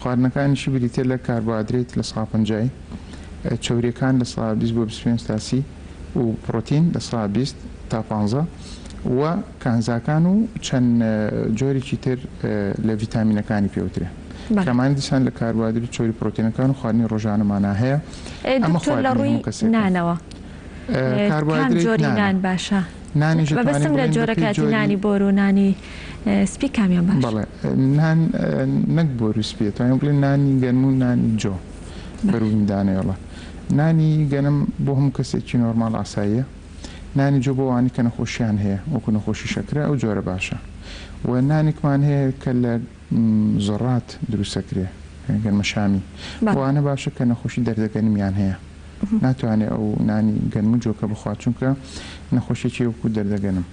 خواردنەکانیشی بریتە لە کاربۆهایدرێت لە 150 چۆریەکان لە 120 بۆ 25 تا 30 و پرۆتین لە 120 تا 15 و کانزاکان و چەند جۆرێکی تر لە ڤیتامینەکانی پێوترێ کەمانی دیسان لە کاربۆهایدرێت چۆری پرۆتینەکان و خواردنی ڕۆژانەمانە هەیە. ئەمە لە ڕووی نانەوە جۆری نان باشە نانی بەبستم لە جۆرەکاتی نانی بۆر و نانی سپی کامیان باش؟ بەڵێ نان نەک بۆر و سپی توانین بڵێن نانی گەنم و نانی جۆ بەروویدانەوەڵە نانی گەنم بۆ هەموو کەسێکی نۆرماڵ ئاساییە نانی جۆ بۆ وانی کە نەخۆشیان هەیە وەکو نەخۆشی شەکرە ئەو جۆرە باشە و نانێکمان هەیە کە لە زۆڕات دروستەکرێ گەنمە شامی وانە باشە کە نەخۆشی دەردەگەنمیان هەیە ناتوانێت ئەو نانی گەنم و جۆکە بخوات چونکە نەخۆشیێکی وەکو دەردەگەنم.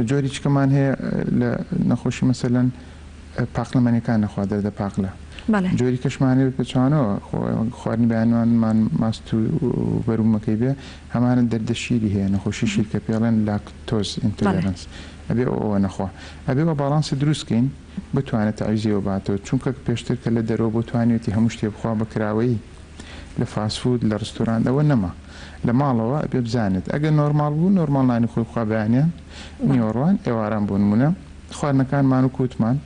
جۆری چکەمان هەیە لە نەخۆشی مەسەلەن پاقلەمەنیەکان نەخوا دەردە پاقلە جۆری کەشمانێت بچوانەوە خواردنی بەیانوانمان ماست و بەروومەکەی بێ هەمانە دەردەشیری هەیە نەخۆشی شیر کە پێڵێن لاکتۆز ئینتۆلەرەنس ئەبێ ئەوە نەخوا ئەبێ بە باڵانسی دروستکەین بتوانێت تەعویزیەوە باتەوە چونکە پێشتر کە لە دەرەوە بۆ توانێتی هەموو شتێ بخوا بەکراوەی لە فاسفود لە ڕستۆران ئەوە نەما لە ماڵەوە ئەبێ بزانێت ئەگەر نۆرمال بوو نۆرمال نانی خۆی بخوا بەیانیان نیوەڕوان ئێواران بۆ نمونە خواردنەکانمان و کووتمان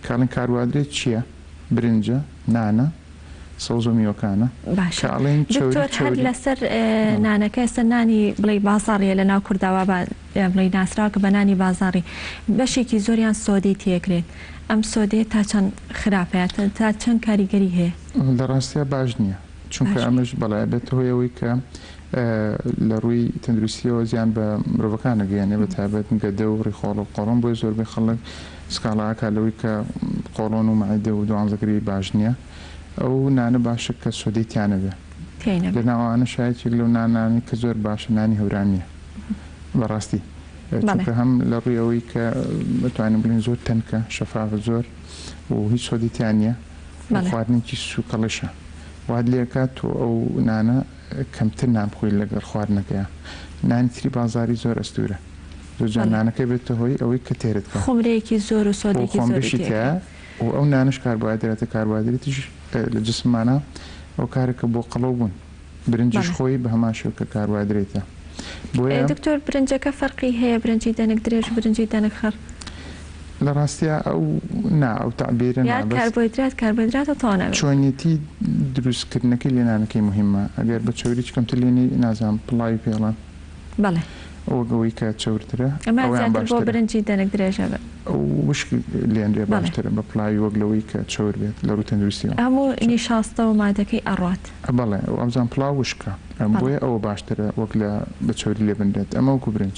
کاڵین کاربۆهایدرێت چییە؟ برنجە، نانە، سەوز و میوەکانە دکتۆر لەسەر نانەکە ئێستا نانی بڵێ بازاڕیە لە ناو کورداوا بڵێ ناسراوە کە بە نانی بازاڕی بەشێکی زۆریان سۆدەی تێکرێت ئەم سۆدەیە تا چەند خراپەیە تا چەند کاریگەری هەیە؟ لە ڕاستیە باش نییە چونکە ئەمەش بەڵای بێت هۆیەوەی کە لە ڕووی تەندروستیەوە زیان بە مرۆڤەکان نەگەیانێ بە تایبەت گەدە و ڕێخۆڵ و قۆڕۆن بۆی زۆربەی خەڵک سکاڵاکە لەوەی کە قۆڵۆن و مەعدە و دوانزەگری باش نییە ئەو نانە باشە کە سۆدەی تیانە بێ لە ناوانە شایەتێک لەو نانانی کە زۆر باشە نانی هەوران نییە بەڕاستی چونکە هەم لە ڕووی ئەوەی کە بتوانین بڵین زۆر تەنکە شەفاف زۆر و هیچ سۆدەی تیان نییە خواردنێکی سوکەڵشە واد لێکات و ئەو نانە کەمتر نامخۆی لەگەڵ خواردنەکەیە نانی تری بازاری زۆر ئەستورە زۆر نانەکە بێتە هۆی ئەوەی کە تێرت کە خۆمرەیەکی زۆر و سۆدێکی زۆرشیتە و ئەو نانش کاربۆهایدرێتە کاربۆهایدرێتیش لە جسممانە ئەو کارێکە بۆ قەڵەو بوون برنجش خۆی بە هەمان شێوە کە کاربۆهایدرێتە. بۆیە دکتۆر برنجەکە فەرقی هەیە برنجی دەنک درێژ و برنجی دەنک خەڕ؟ لە ڕاستیە ئەو ئەو تعبیرە کاربۆهایدراتە تاوانەوێت چۆنیەتی دروستکردنەکەی لێنانەکەی مهمە ئەگەر بە چۆری چکەمتر لێنی نازانم پڵاوی پێڵان بەڵێ ئەوەگەوەی کە چەورترە بۆ برنجی دەنک درێژە بێت وشک لێنرێ باشترە بە پڵاوی وەگلەوەی کە چۆر بێت لە ڕوو تەندروستیەوە هەموو نیشاستە و مادەکەی ئەڕات بەڵێ ئەمزان پڵاو وشکە بۆیە ئەوە باشترە وەک لە بە چۆری لێ بندێت ئەمە وەکو برنج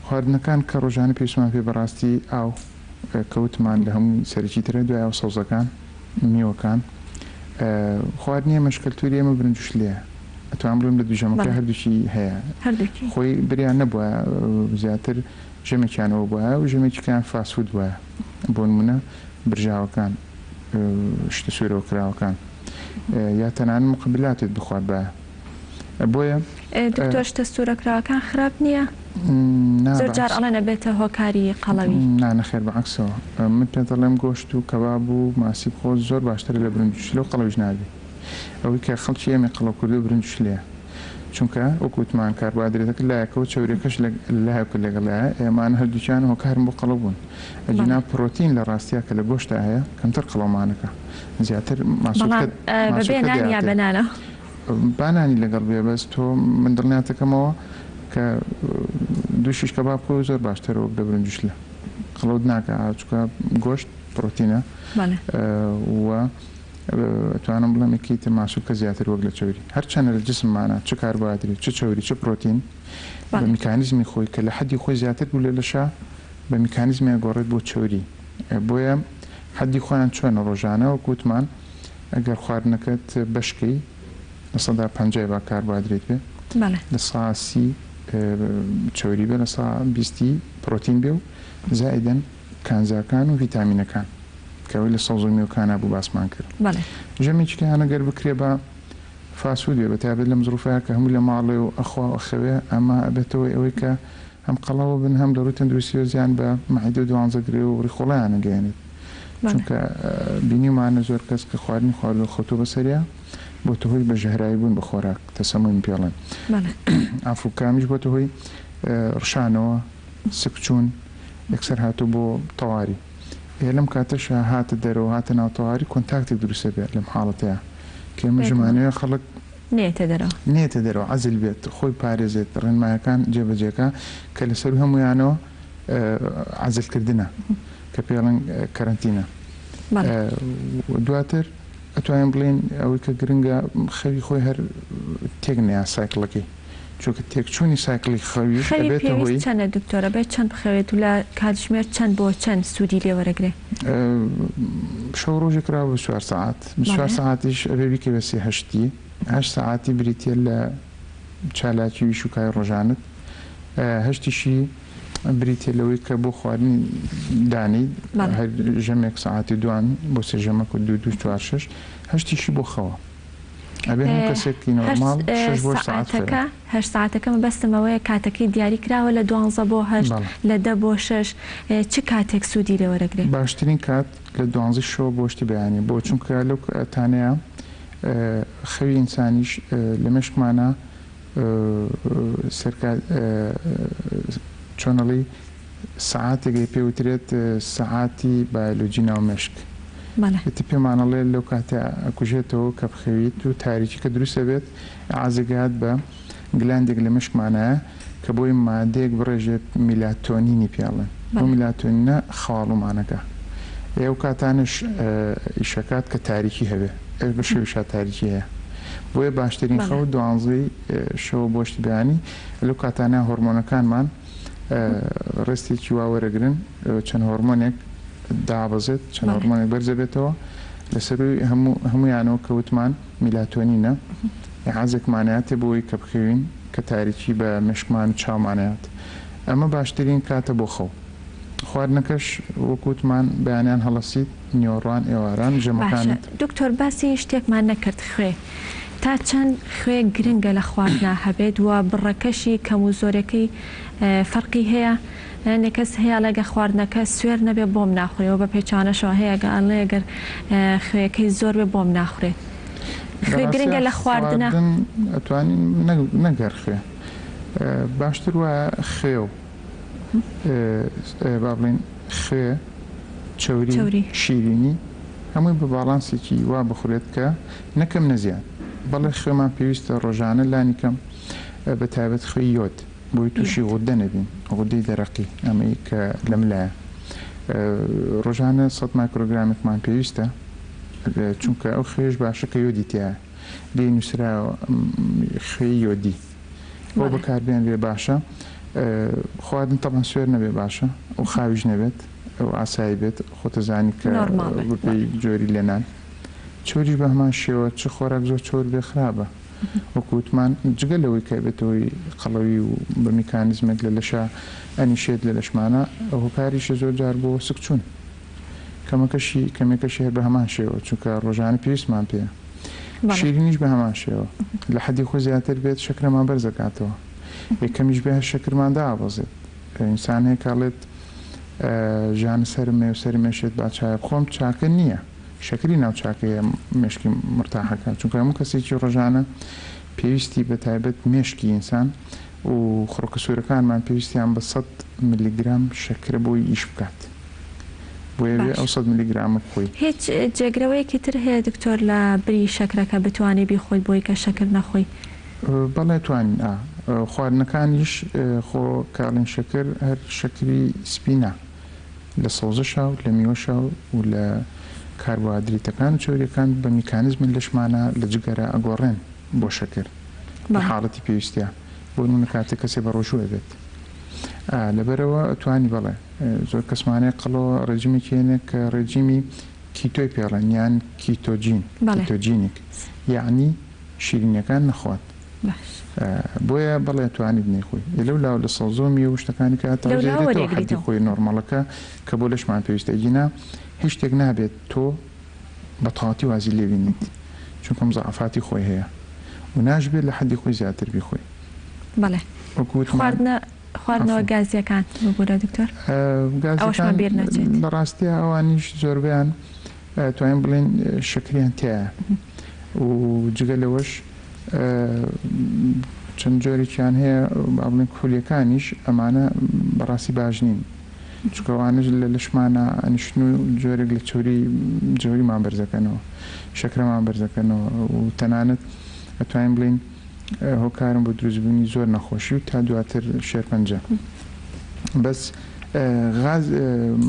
خواردنەکان کە ڕۆژانە پێشمان پێ بەڕاستی ئاو کەوتمان لە هەموو سەرکی ترە دوای ئەو سەوزەکان میوەکان خواردنیە مەشکەلتوری ئێمە برنجش لێە ئەتوان بڵێم لە دوژەمەکە هەردووکی هەیە خۆی بریان نەبووە زیاتر ژەمێکیانەوە بووە و ژەمێکیان فاسفود وایە بۆ نمونە برژاوەکان شتە سوورەوە کراوەکان یا تەنانەت مقبلاتێت بخوات بایە بۆیە دکتۆر شتە سوورەکراوەکان خراپ نییە؟ زۆر جار ئەڵێ نەبێتە هۆکاری قەڵەوی نانەخێر بەعکسەوە من پێ دەڵێم گۆشت و کەباب و ماسی خۆ زۆر باشترە لە برنجش لەو قەڵەویش نابێ ئەوەی کە خەڵکی ئێمە قەڵەو کردو برنجش لێە چونکە وەکوتمان کاربۆهایدرێتەکە لایەکەوە چەورێکەش لایەکە لەگەڵایە ئێمان هەردووچیان هۆکارن بۆ قەڵەو بوون ئەجینا پرۆتین لە ڕاستیە کە لە گۆشتا هەیە کەمتر قەڵەمانەکە زیاتر ماسوودیان بەنانە بانانی لەگەڵ بێ بەس تۆ من دڵنیاتەکەمەوە کە دووشیش کەباب بکە زۆر باشترەوە لە برنجش لە قەڵەوت ناکە چکە گۆشت پرۆتینە و توانم بڵێم یەکیتر ماسوودکە زیاتر وەک لە چۆری هەرچەندە لە جسممانە چ کاربۆهایدرێت چ چۆری چ پرۆتین بە میکانیزمی خۆی کە لە حەدی خۆی زیاتر بوو لە لەشا بە میکانیزمی گۆڕێت بۆ چۆری بۆیە حەدی خۆیان چۆنە ڕۆژانە و گوتمان ئەگەر خواردنەکەت بەشکەی لە 150 با کاربۆهایدرێت بێ لە 130 چۆری بێ لە 120 پرۆتین بێ و زائیدەن کانزاکان و ڤیتامینەکان کەوەی لە سەوز و میوەکانە بوو باسمان کرد ژەمێکیان ئەگەر بکرێ بە فاسود بێ بەتابێت لە مزروفەیە کە هەموو لە ماڵێ و ئەخوا ئەخەوێ ئەمە ئەبێتەوەی ئەوەی کە هەم قەڵەوە بن هەم لە ڕووی تەندروستی و زیان بە مەعدە و دوانزەگرێ و ڕیخۆڵیان نەگەیەنێت چونکە بینیمانە زۆر کەس کە خواردنی خواردو خۆتۆ بەسەریا بۆتە هۆی بە ژەهرایی بوون بە خۆراک تەسەموین پێڵێن ئافروکامیش بۆتە هۆی ڕشانەوە سکچوون یەکسەر هاتوو بۆ تەواری لەم کاتەش هاتە دەرەوە هاتە ناو تەواری کۆنتاکتێک دروستە بێت لەم حاڵەتەیە کێمە ژمانەیە خەڵک نێتە دەرەوە عەزل بێت خۆی پارێزێت ڕێنمایەکان جێبەجێکە کە لەسەر هەمویانەوە عەزلکردنە کە پێڵێن کەرەنتینە دواتر ئەتوانین بڵێن ئەوەی کە گرنگە خەوی خۆی هەر تێک نیا سایکڵەکەی چونکە تێکچوونی سایکڵی خەویش دەبێتە هۆی چەندە دکتۆرە بێت چەند بخەوێت و لە کاتژمێر چەند بۆ چەند سوودی لێ وەرەگرێ شەو ڕۆژێک کراوە بە 4 ساعات 4 ساعتیش ئەبێ بیکە بە 8 ساعتی بریتە لە چالاکی ویش و کای ڕۆژانت 8شی بریتە لەوەی کە بۆ خواردنی دانی ژەمێک ساعتی دوان بۆ سێ ژەمەک و 2 8شی بۆ خەوە ئەبێ کەسێکی نۆرماڵ 6 ساعتەکە 8 ساعتەکە بەستمەوەیە کاتەکەی دیاری کراوە لە 12 بۆ 8 لە 10 بۆ 6 چ کاتێک سوودی لێ وەرەگرێ باشترین کات لە 12 شەوە بۆشتی بەیانی بۆ چونکە لەو کاتانەیە خەوی ئینسانیش لە مشکمانە چۆنەڵی ساعاتێکی پێوترێت ساعاتی بایۆلۆجی ناو مشک تی پێمانەڵێ لەو کاتە ئەکوژێتەوە کە بخەویت و تاریکی کە دروستە بێت ئازگات بە گلاندێک لە مشکمانەیە کە بۆی مادەیەک بڕێژێت میلاتۆنینی پێڵێن بۆ میلاتۆنینە خاڵومانەکە ئێو کاتانش ئیشەکات کە تاریکی هەبێ بە شێویشا تاریکی هەیە بۆیە باشترین خەو 12 شەوە بۆشتی بەیانی لەو کاتانە هۆرمۆنەکانمان ڕستێکی وا وەرەگرن چەند هۆرمۆنێک دابەزێت چەند هۆرمۆنێک بەرزە بێتەوە لەسەروی هەمویانەوە کە وتمان میلاتۆنینە حەزێکمانایەتێ بۆی کە بخەوین کە تاریکی بە مشکمان چاومانایەت ئەمە باشترین کاتە بۆ خەو خواردنەکەش وەکوتمان بەیانیان هەڵەسیت نیۆڕوان ئێواران ژەمەکانت دکتۆر باسی شتێکمان نەکرد خوێ تا چەند خوێ گرنگە لە خواردنا هەبێت وە بڕەکەشی کەم و زۆرەکەی فەرقی هەیە نەکەس هەیە لەگە خواردنەکە سوێر نەبێ بۆم ناخورێەوە بە پێچانەشەوە هەیە گەڵێ ئەگەر خوێەکەی زۆر بێ بۆم ناخورێت خوێ گرنگە لە خواردنە ئەتوانین نەگەر خوێ باشتر وایە خوێ و با بڵین خوێ چەوری شیرینی هەمووی بە باڵانسێکی وا بخورێت کە نەکەم نەزیاد بەڵێ خوێمان پێویستە ڕۆژانە لانی کەم بە تایبەت خوێی یۆد بۆی تووشی غودە نەبین غودەی دەرەقی ئەمەی کە لەم لایە ڕۆژانە 100 مایکرۆگرامێکمان پێویستە چونکە ئەو خوێش باشە کە یۆدی تایە لێ نووسراوە خوێی یۆدی بۆ بەکاربیان لێ باشە خواردن تەمان سوێر نەبێ باشە و خاویش نەبێت ئەو ئاسایی بێت خۆتەزانی کە بپی جۆری لێنان چۆریش بە هەمان شێوە چ خۆراک زۆر چۆر بێ خراپە وەکوتمان جگە لەوەی کە بێتەوەی قەڵەوی و بە میکانیزمێک لە لەشە ئەنیشێت لە لەشمانە ئەو کاریشە زۆر جار بۆ سکچوون کەمێکەشی هەر بە هەمان شێوە چونکە ڕۆژانە پێویستمان پێە شیرینیش بە هەمان شێوە لە حەدی خۆ زیاتر بێت شەکرەمان بەرزەکاتەوە یەکەمیش بێ شەکرماندا ئابەزێت ئینسان هەیە کاڵێت ژیان سەرمێ و سەری مێشێت با چای بخۆم چاکە نییە شەکری ناو چاکەیە مشکی مرتاحەکە چونکە هەموو کەسێکی ڕۆژانە پێویستی بە تایبەت مێشکی ئینسان و خڕۆکە سوورەکانمان پێویستیان بە 100 میلیگرام شەکرە بۆی ئیش بکات بۆیە ئەو 100 میلیگرامە خۆی هیچ جێگرەوەیەکی تر هەیە دکتۆر لە بری شەکرەکە بتوانێت بیخۆی بۆی کە شەکر نەخۆی بەڵێ توانین خواردنەکانیش خۆ کاڵین شەکر هەر شەکری سپینە لە سەوزەشا و لە میوەشا و لە کاربوهایدرێتەکان و چۆریەکان بە میکانیزمن لەشمانە لە جگەرە ئەگۆڕێن بۆ شەکر لە حاڵەتی پێویستیە بۆ نمونە کاتێک کەسێ بە ڕۆژوە بێت لەبەرەوە توانی بڵێ زۆر کەسمانەیە قەڵەوە ڕێژیمێکی هێنێ کە ڕێژیمی کیتۆی پێڵێن یان کیتۆجینێک یعنی شیرینەکان نەخوات بۆیە بەڵێ توانیت نەیخۆی لەو لاو لە سەوزۆمی و شتەکانی کاتەوە حەدی خۆی نۆرمەڵەکە کە بۆ لەشمان پێویستە گینا هیچ شتێک نابێت تۆ بە تەواتی وازی لێبینیت چونکە مزعفاتی خۆی هەیە و ناژبێت لە حەدی خۆی زیاتر بیخۆی بەڵێ خواردنە خواردنەوە گازیەکان بگورە دکتۆر ئەوشمان بیر ناچێت لە ڕاستیە ئەوانیش زۆربیان توانین بڵێن شکریان تایە و جگە لەوەش چەند جۆرێکیان هەیە بڵێن کولیەکانیش ئەمانە بەڕاستی باش نین چکەوانش لە لەشمانە ئەنیشتن و جۆرێک لە جۆریمان بەرزەکەنەوە شەکرەمان بەرزەکەنەوە و تەنانەت ئەتوانین بڵین هۆکارم بۆ دروستبوونی زۆر نەخۆشی و تا دواتر شێرپەنجە بەس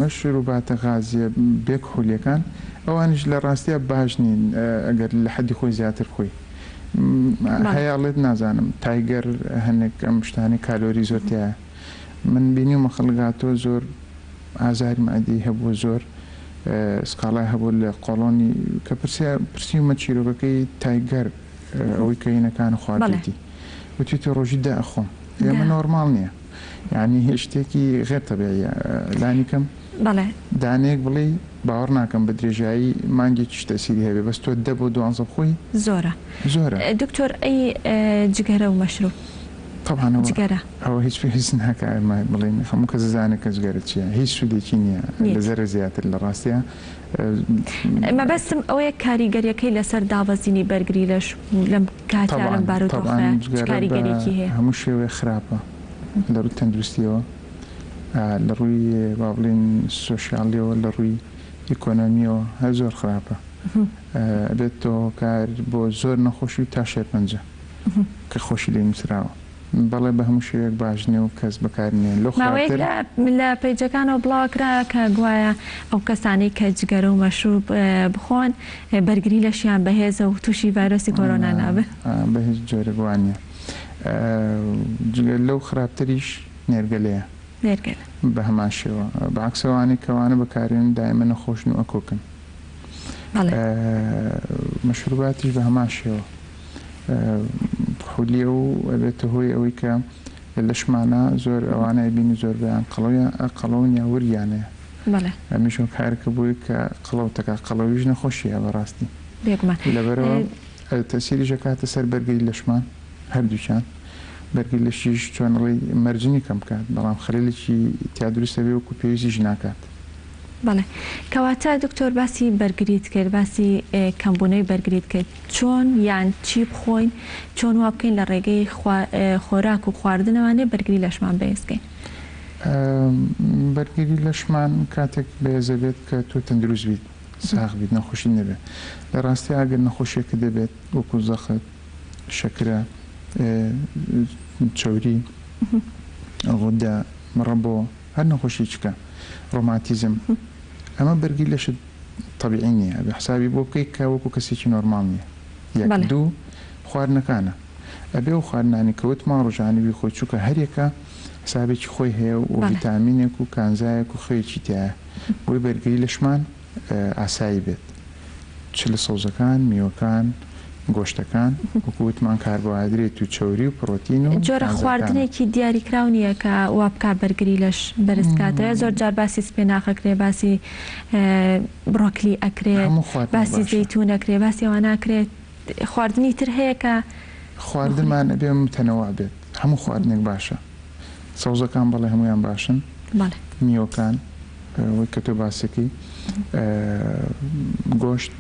مەشروباتە غازیە بێک خۆلیەکان ئەوانش لە ڕاستیە باش نین ئەگەر لە حەدی خۆی زیاتر خۆی هەیەڵێت نازانم تایگەر هەنێک ئەم شتانی کالۆری زۆرتیایە من بینیومە خەڵگاتۆ زۆر ئازاری مادی هەبوو زۆر سکاڵای هەبوو لە قۆڵۆنی کە پرسیومە چیرۆکەکەی تایگەر ئەوەی کەینەکان خواردێتی وتیتە ڕۆژی دا ئەخۆم ئێمە نۆرماڵ نییە یعنی هیچ شتێکی غێر تەبیعیە لانی کەم دانەیەک بڵێ باوەڕ ناکەم بە درێژایی مانگێکی تەسیری هەبێ بەس تۆ 10 بۆ 12 خۆی زۆرە دکتۆر ئەی جگەرە و مەشروب طبعاً ئەوە هیچ پێویست ناکات بڵێن هەموو کەس زانێت کە جگەرە چییە هیچ سوودێکی نییە لە زەرە زیاتر لە ڕاستیە مەبەستم ئەوەیە کاریگەریەکەی لەسەر داوەزینی بەرگری لەش لەم کاتیان کاریگەریەکی هەیە هەموو شێوێ خراپە لە ڕووی تەندروستیەوە لە ڕووی با بڵێن سۆشیاڵیەوە لە ڕووی ئیکۆنۆمیەوە هەر زۆر خراپە بێت تۆ کار بۆ زۆر نەخۆشی تا شێرپەنجە کە خۆشی لێ نووسراوە بەڵێ بە هەموو شوێک باشنێ و کەس بەکارنێن لە پەیجەکانەوە بڵاوکرا کە گوایە ئەو کەسانی کە جگەرە و مەشروب بخۆن بەرگری لەشیان بەهێزە و تووشی ڤایرۆسی کۆرۆنا نابێت بە هیچ جۆرە گوانیە لەو خراپتریش نێرگەلەیە بە هەمان شێوە بەعکسەوانی کەوانە بەکارێن دائیمە نەخۆشن و ئەکۆکن مەشروباتیش بە هەمان شێوە خولیە و ئەبێتە هۆی ئەوەی کە لەشمانە زۆر ئەوانە بینی زۆر بەیان قەڵەونیا وریانەیە ئەمیشۆ کارکە بووی کە قەڵەوتەکە قەڵەویش نەخۆشیە بەڕاستی لەبەرەوە تەسیری ژەکاتە سەر بەرگری لەشمان هەردووچان بەرگری لەشیش چۆنڵی مەرجنی کەم بکات بەڵام خەلێکی تیا دروستە بێ وەکو پێویستیش ناکات بەڵێ کەواتە دکتۆر باسی بەرگریت کرد باسی کەمبوونەوەی بەرگریت کرد چۆن یان چی بخۆین چۆن وا بکەین لە ڕێگەی خۆراک و خواردنەوانێ بەرگری لەشمان بەهێزکەین بەرگری لەشمان کاتێک بەهێزە بێت کە تۆ تەندروست بیت ساغ بیت نەخۆشی نەبێت لە ڕاستی ئەگەر نەخۆشیەکە دەبێت وەکو زەخت شەکرە چۆری ڕوودا مڕەبۆ هەر نەخۆشی چکە ڕۆماتیزم ئەمە بەرگی لەشت طبیعی نییە بە حسابی بۆ بکەیت کە وەکو کەسێکی نۆرماڵ نییە یەک دوو خواردنەکانە ئەبێ و خواردنانی کەوتمان ڕۆژانەوی خۆی چووکە هەرێکە حسابێکی خۆی هەیە و ڤیتامینێک و کانزایەک و خۆیەکی تایە بۆی بەرگری لەشمان ئاسایی بێت چ لە سەوزەکان میوەکان گۆشتەکان وەکووتمان کاربۆهایدرێت و چۆری و پرۆتین و جۆرە خواردنێکی دیاریکراو نییە کە وا بکات بەرگری لەش بەرزکاتەوە زۆر جار باسی سپێناخەکرێ باسی بڕۆکلی ئەکرێت باسی زەیتون ئەکرێ باسی ئەوە ناکرێت خواردنی تر هەیە کە خواردنمان ئەبێ متەنەوع بێت هەموو خواردنێک باشە سەوزەکان بەڵێ هەمویان باشن میوەکان وەی کە تۆ باسەکەی گۆشت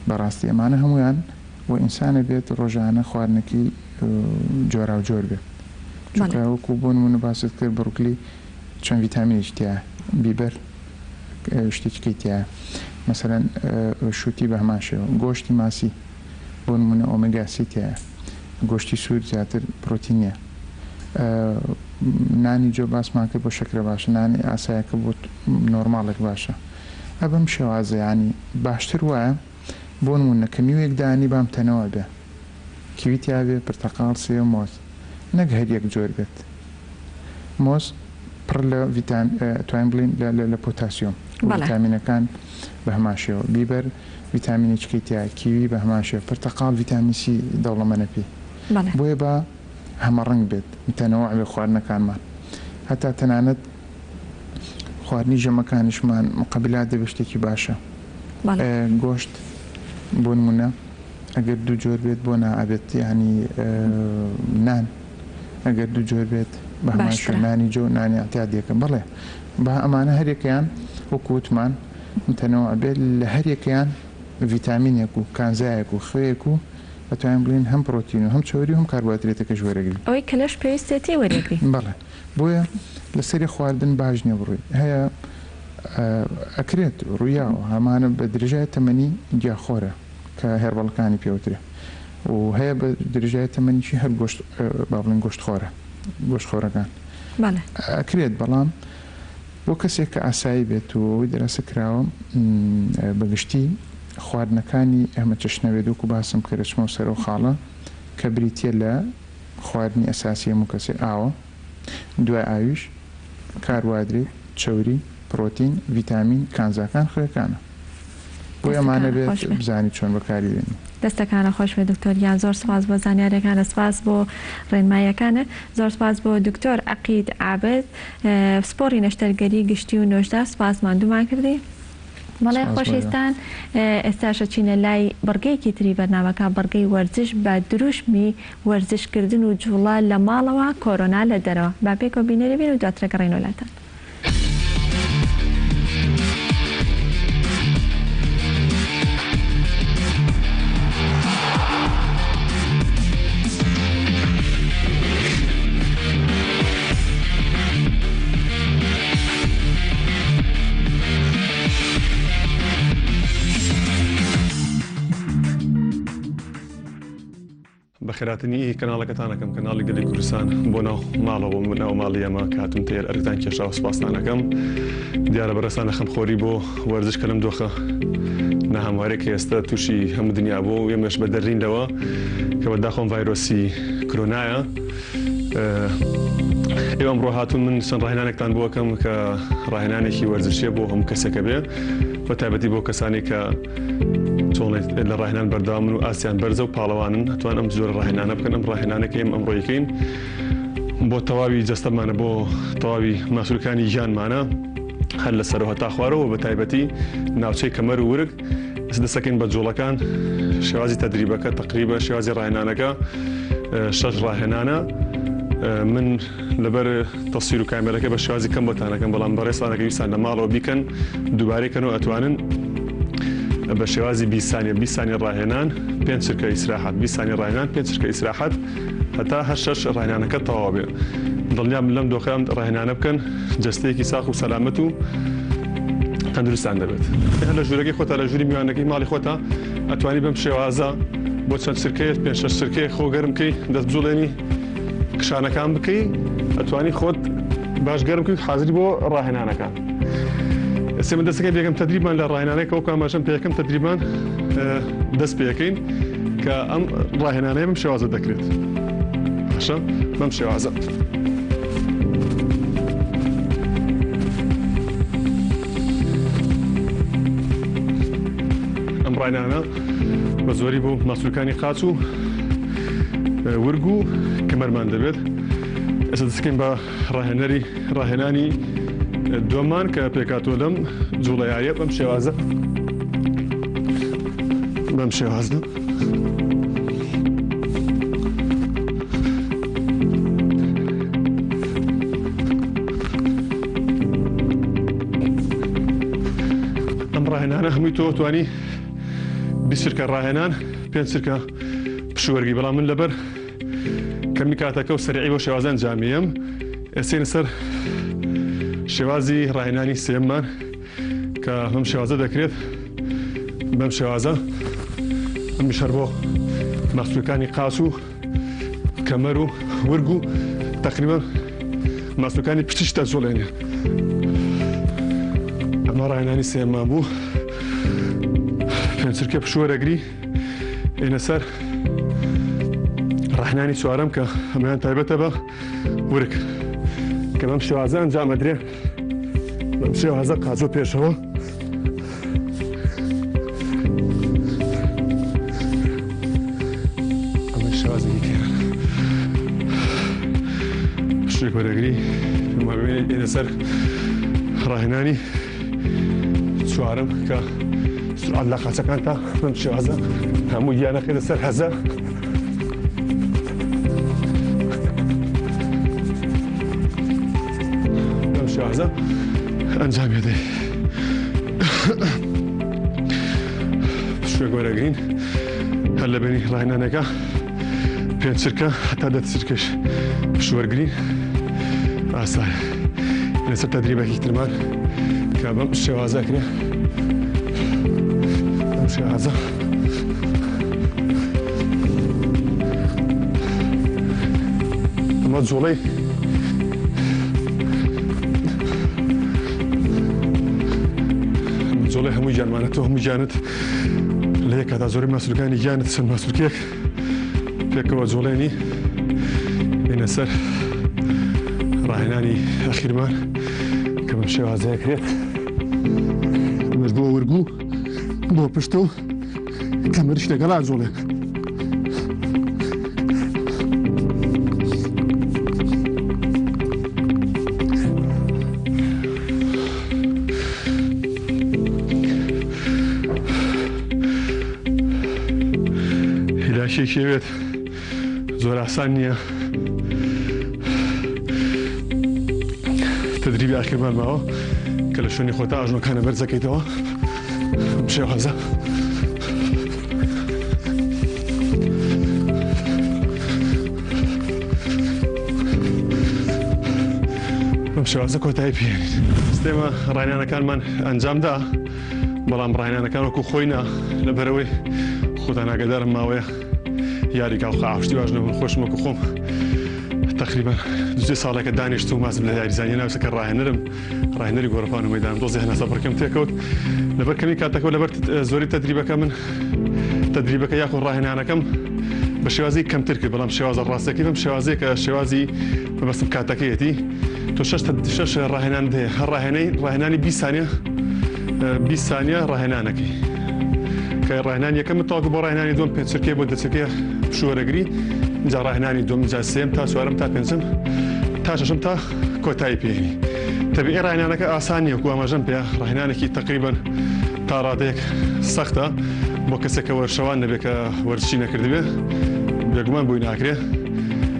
بەڕاستی ئەمانە هەمویان و ئینسانە بێت ڕۆژانە خواردنەکەی جۆرا و جۆر بێت چونکە وەکو بۆ نمونە باست کرد بڕوکلی چەند ڤیتامینێکی تایە بیبەر شتێکەکەی تایە مەسەرەن شووتی بە هەمان شێوە گۆشتی ماسی بۆ نمونە ئۆمێگا 3 تایە گۆشتی سوور زیاتر پرۆتینیە نانی جۆ باسمان کرد بۆ شەکرە باشە نانی ئاسایەکە بۆ نۆرماڵێک باشە ئەبەم شێوازە ینی باشتر وایە بۆ نمونە کە میوەیەک دانی بام تەنەوە بێ کیویتیا بێ پرتەقاڵ سێ مۆز نەک هەر یەک جۆر بێت مۆز پڕ لە توانین بڵین لە پۆتاسیۆم ڤیتامینەکان بە هەمان شێوە بیبەر ڤیتامینێکەکەی تیا کیوی بە هەمان شێوە پرتەقاڵ ڤیتامین سی دەوڵەمەنە پێی بۆیە بە هەمە ڕنگ بێت متەنەوع بێ خواردنەکانمان هەتا تەنانەت خواردنی ژەمەکانیشمان مقابلات دەبێ شتێکی باشە گۆشت بۆ نمونە ئەگەر دوو جۆر بێت بۆ نائەبێت ینی نان ئەگەر دوو جۆر بێت بە هەمان شوێنانی جۆ نانی ئەتیادیەکە بڵێ بە ئەمانە هەرێکیان وەکووتمان تەنەوە ئەبێت لە هەرێکیان ڤیتامینێک و کانزایەک و خوێک و ئەتوانین بڵین هەم پرۆتین و هەم چۆری و هەم کاربوهایدرێتەکەش وەرەگرین ئەوەی کەلەش پێویستێتی وەرەگری بەڵێ بۆیە لەسەری خواردن باش نییە بڕووی هەیە ئەکرێت ڕوویاوە هەمانە بە درێژای تەمەنی گیاخۆرە کە هێربەڵەکانی پێوترێ و هەیە بە درێژای تەمەنیی هەر با بڵین گۆشتخۆرەکان ئەکرێت بەڵام بۆ کەسێک کە ئاسایی بێت و ئەوەی دەراسە کراوە بەگشتی خواردنەکانی ئەمە چشنەوێت وەکو باسم کرد چمە سەر و خاڵە کە بریتە لە خواردنی ئەساسی هەموو کەسێ ئاوە دوای ئاویش کاربوهایدرێت چۆری پرۆتین ڤیتامین کانزاکان خوێکانە بۆ ئەمانە بێت بزانی چۆن بەکاری بێنی دەستەکانە خۆش بێ دکتۆریان زۆر سپاس بۆ زانیاریەکانە سپاس بۆ ڕێنماییەکانە زۆر سپاس بۆ دکتۆر عەقید عابد سپۆری نەشتەرگەری گشتی و نۆژدار سپاس ماندوومان کردی بەڵێ خۆشەویستان ئێستاشە چینە لای بەڕگەیەکی تری بەرنامەکە بەڕگەی وەرزش بە دروشمی وەرزشکردن و جوڵە لە ماڵەوە کۆرۆنا لە دەرەوە با پێکەوە بینەری بین و دواترە گەڕێنەوەلاتان بەخێراتنی کەناڵەکەتانەکەم کەناڵی گەلی کوردستان بۆ ناو ماڵەوە ناو ماڵی ئەمە کاتون تێر ئەرتان کێشا و سپاسانەکەم دیارە بەڕێستانە خەمخۆری بۆ وەرزش کە لەم دۆخە نە هەموارێک ئێستا تووشی هەموو دنیا بۆ و ئێمەش بە دەرینەوە کە بەداخۆم ڤایرۆسی کۆرۆنایە ئێوە ئەمڕۆ هاتوون من چەند ڕاهێنانێکتان بۆکەم کە ڕاهێنانێکی وەرزشیە بۆ هەموو کەسێکە بێ بە تایبەتی بۆ کەسانی کە لە ڕاهێنان بەردەوامن و ئاسیان بەرزە و پاڵەوانن هەتوان ئەم زۆر ڕاهێنانە بکەن ئەم ڕاهێنانەکە ئێمە ئەمڕۆیەکەین بۆ تەواوی جەستەمانە بۆ تەواوی ماسوولەکانی ژیانمانە هەر لە سەر و هەتا خوارەوە بە تایبەتی ناوچەی کەمەر و ورگ دەستەکەین بە جۆڵەکان شێوازی تەدریبەکە تقریبە شێوازی ڕاهێنانەکە 6 ڕاهێنانە من لەبەر تەسویر و کامێرەکە بە شێوازی کەم بۆتانەکەم بەڵام بەڕێستانەکە ویسان لە ماڵەوە بیکەن دووبارەیکەنەوە ئەتوانن بە شێوازی 20 ثانیە ڕاهێنان 5 چرکە ئیسراحەت 20 ثانیە ڕاهێنان 5 چرکە ئیسراحەت هەتا هەر 6 ڕاهێنانەکە تەواو بێ دڵنیام لەم دۆخەم ڕاهێنانە بکەن جەستەیەکی ساخ و سەلامەت و تەندروستان دەبێت لە ژوورەکەی خۆتا لە ژووری میوانەکەی ماڵی خۆتا ئەتوانی بەم شێوازە بۆ چەند چرکەیە 5-6 چرکەیە خۆ گەرمکەی دەست بجوڵێنی کشانەکان بکەی ئەتوانی خۆت باش گەرمکەی حازری بۆ ڕاهێنانەکان سێمە دەستەکەی بێگەم تەدریبان لە ڕاهێنانەیە ئەو کاماشەم پێ یەکەم تەدریبان دەست پێەکەین کە ئەم ڕاهێنانەیە بەم شێوازە دەکرێت باشە بەم شێوازە ئەم ڕاهێنانە بە زۆری بۆ ماسوولەکانی قاچ و ورگ و کەمەرمان دەبێت ئێستا دەستەکەین بە ڕاهێنانی دووەمان کە پێکاتۆ لەم جوڵەیایە بەم شێوازە ئەم ڕاهێنانە هەمووی تۆ توانی 20 چرکە ڕاهێنان 5 چرکە پشوەرگی بەڵام من لەبەر کەمی کاتەکە و سەریعی بۆ شێوازان جامیەم ئێستێنە سەر شێوازی ڕاهێنانی سێممان کە بەم شێوازە دەکرێت بەم شێوازە ئەمیش هەر بۆ ماسوولەکانی قاچ و کەمەر و ورگ و تەقریبا ماسوولەکانی پچیش دەجوڵێنێ ئەمە ڕاهێنانی سێممان بوو 5 چرکە پشوەرەگری ئێنە سەر ڕاهێنانی چوارەم کە ئەمەیان تایبەتە بە ورگ کە بەم شێوازە ئەنجام ئەدرێ بەم شێوازە قاچۆ پێشەوە ئەمە شێوازێکی تێرە پشتێک وەرەگری ئێنە سەر ڕاهێنانی چوارم کە سورعەت لە قاچەکان تا بەم شێوازە هەموو گیانەکەیتە سەر هەزە شێوازە ئەنجام دێ شوێ گۆرەگرین هەر لە بینی ڕاهێنانەکە پێنج چرکە هەتا 10 چرکەش پشوەرگرین ئاسایە لەسەر تەدریبێکی ترمان کە بەم شێوازە کرێ بەم شێوازە ئەمە جوڵەی جۆڵی هەمووی جانمانێت و هەمووی جانت لە یەک کاتا زۆری ماسوولەکانی گیانت چەند ماسوولکێک پێکەوە جۆڵێنی بینە سەر ڕاهێنانی ئەخیرمان کە بەم شێوازەیە کرێت ئەمەش بۆ وەرگوو بۆ پشتە و کەمەریش لەگەڵا جۆڵێک شێوێت زۆر ئاسان نییە تدریبی ئاخیرمان ماوە کە لە شوێنی خۆتا ئاژنۆکانە بەرزەکەیتەوە بەم شێوازە بەم شێوازە کۆتایی پێێنین سیستێمە ڕاهێنانەکانمان ئەنجامدا بەڵام ڕاهێنانەکان وەکو خۆینا لەبەرەوەی خۆتان ئاگادارم ماوەیە یاریکا و خاوشتی واژنە من خۆشم وەکو خۆم تقریبا 2 ساڵێکە دانیشت و مازم لە یاریزانیە ناوسەکە ڕاهێنەری گۆڕەپان و مەیدان دۆزی هەناسا بڕکەم تێکەوت لەبەر کەمی کاتەکەەوە لەبەر زۆری تەدریبەکە من تەدریبەکە یاخۆ ڕاهێنانەکەم بە شێوازی کەمتر کرد بەڵام شێوازە ڕاستەکەی بەم شێوازەیە کە شێوازی بەبەستم کاتەکەیەتی تۆ 6 ڕاهێنان هەیە هەر ڕاهێنانی 20 ثانیە ڕاهێنانەکەی کە ڕاهێنانی یەکەم تاکو بۆ ڕاهێنانی دوم 5 چرکێ بۆ 10 چرکێ پشوەرەگری جا ڕاهێنانی دوم جا سێم تا چوارم تا پێنجم تا شەشم تا کۆتایی پێێنی تەبیعی ڕاهێنانەکە ئاسان نیە وەکو ئاماژەم پێ ڕاهێنانێکی تقریباً تا ڕادەیەک سەختە بۆ کەسێکە وەرشەوان نەبێت کە وەرزشی نەکردبێ بێگومان بووی ناکرێ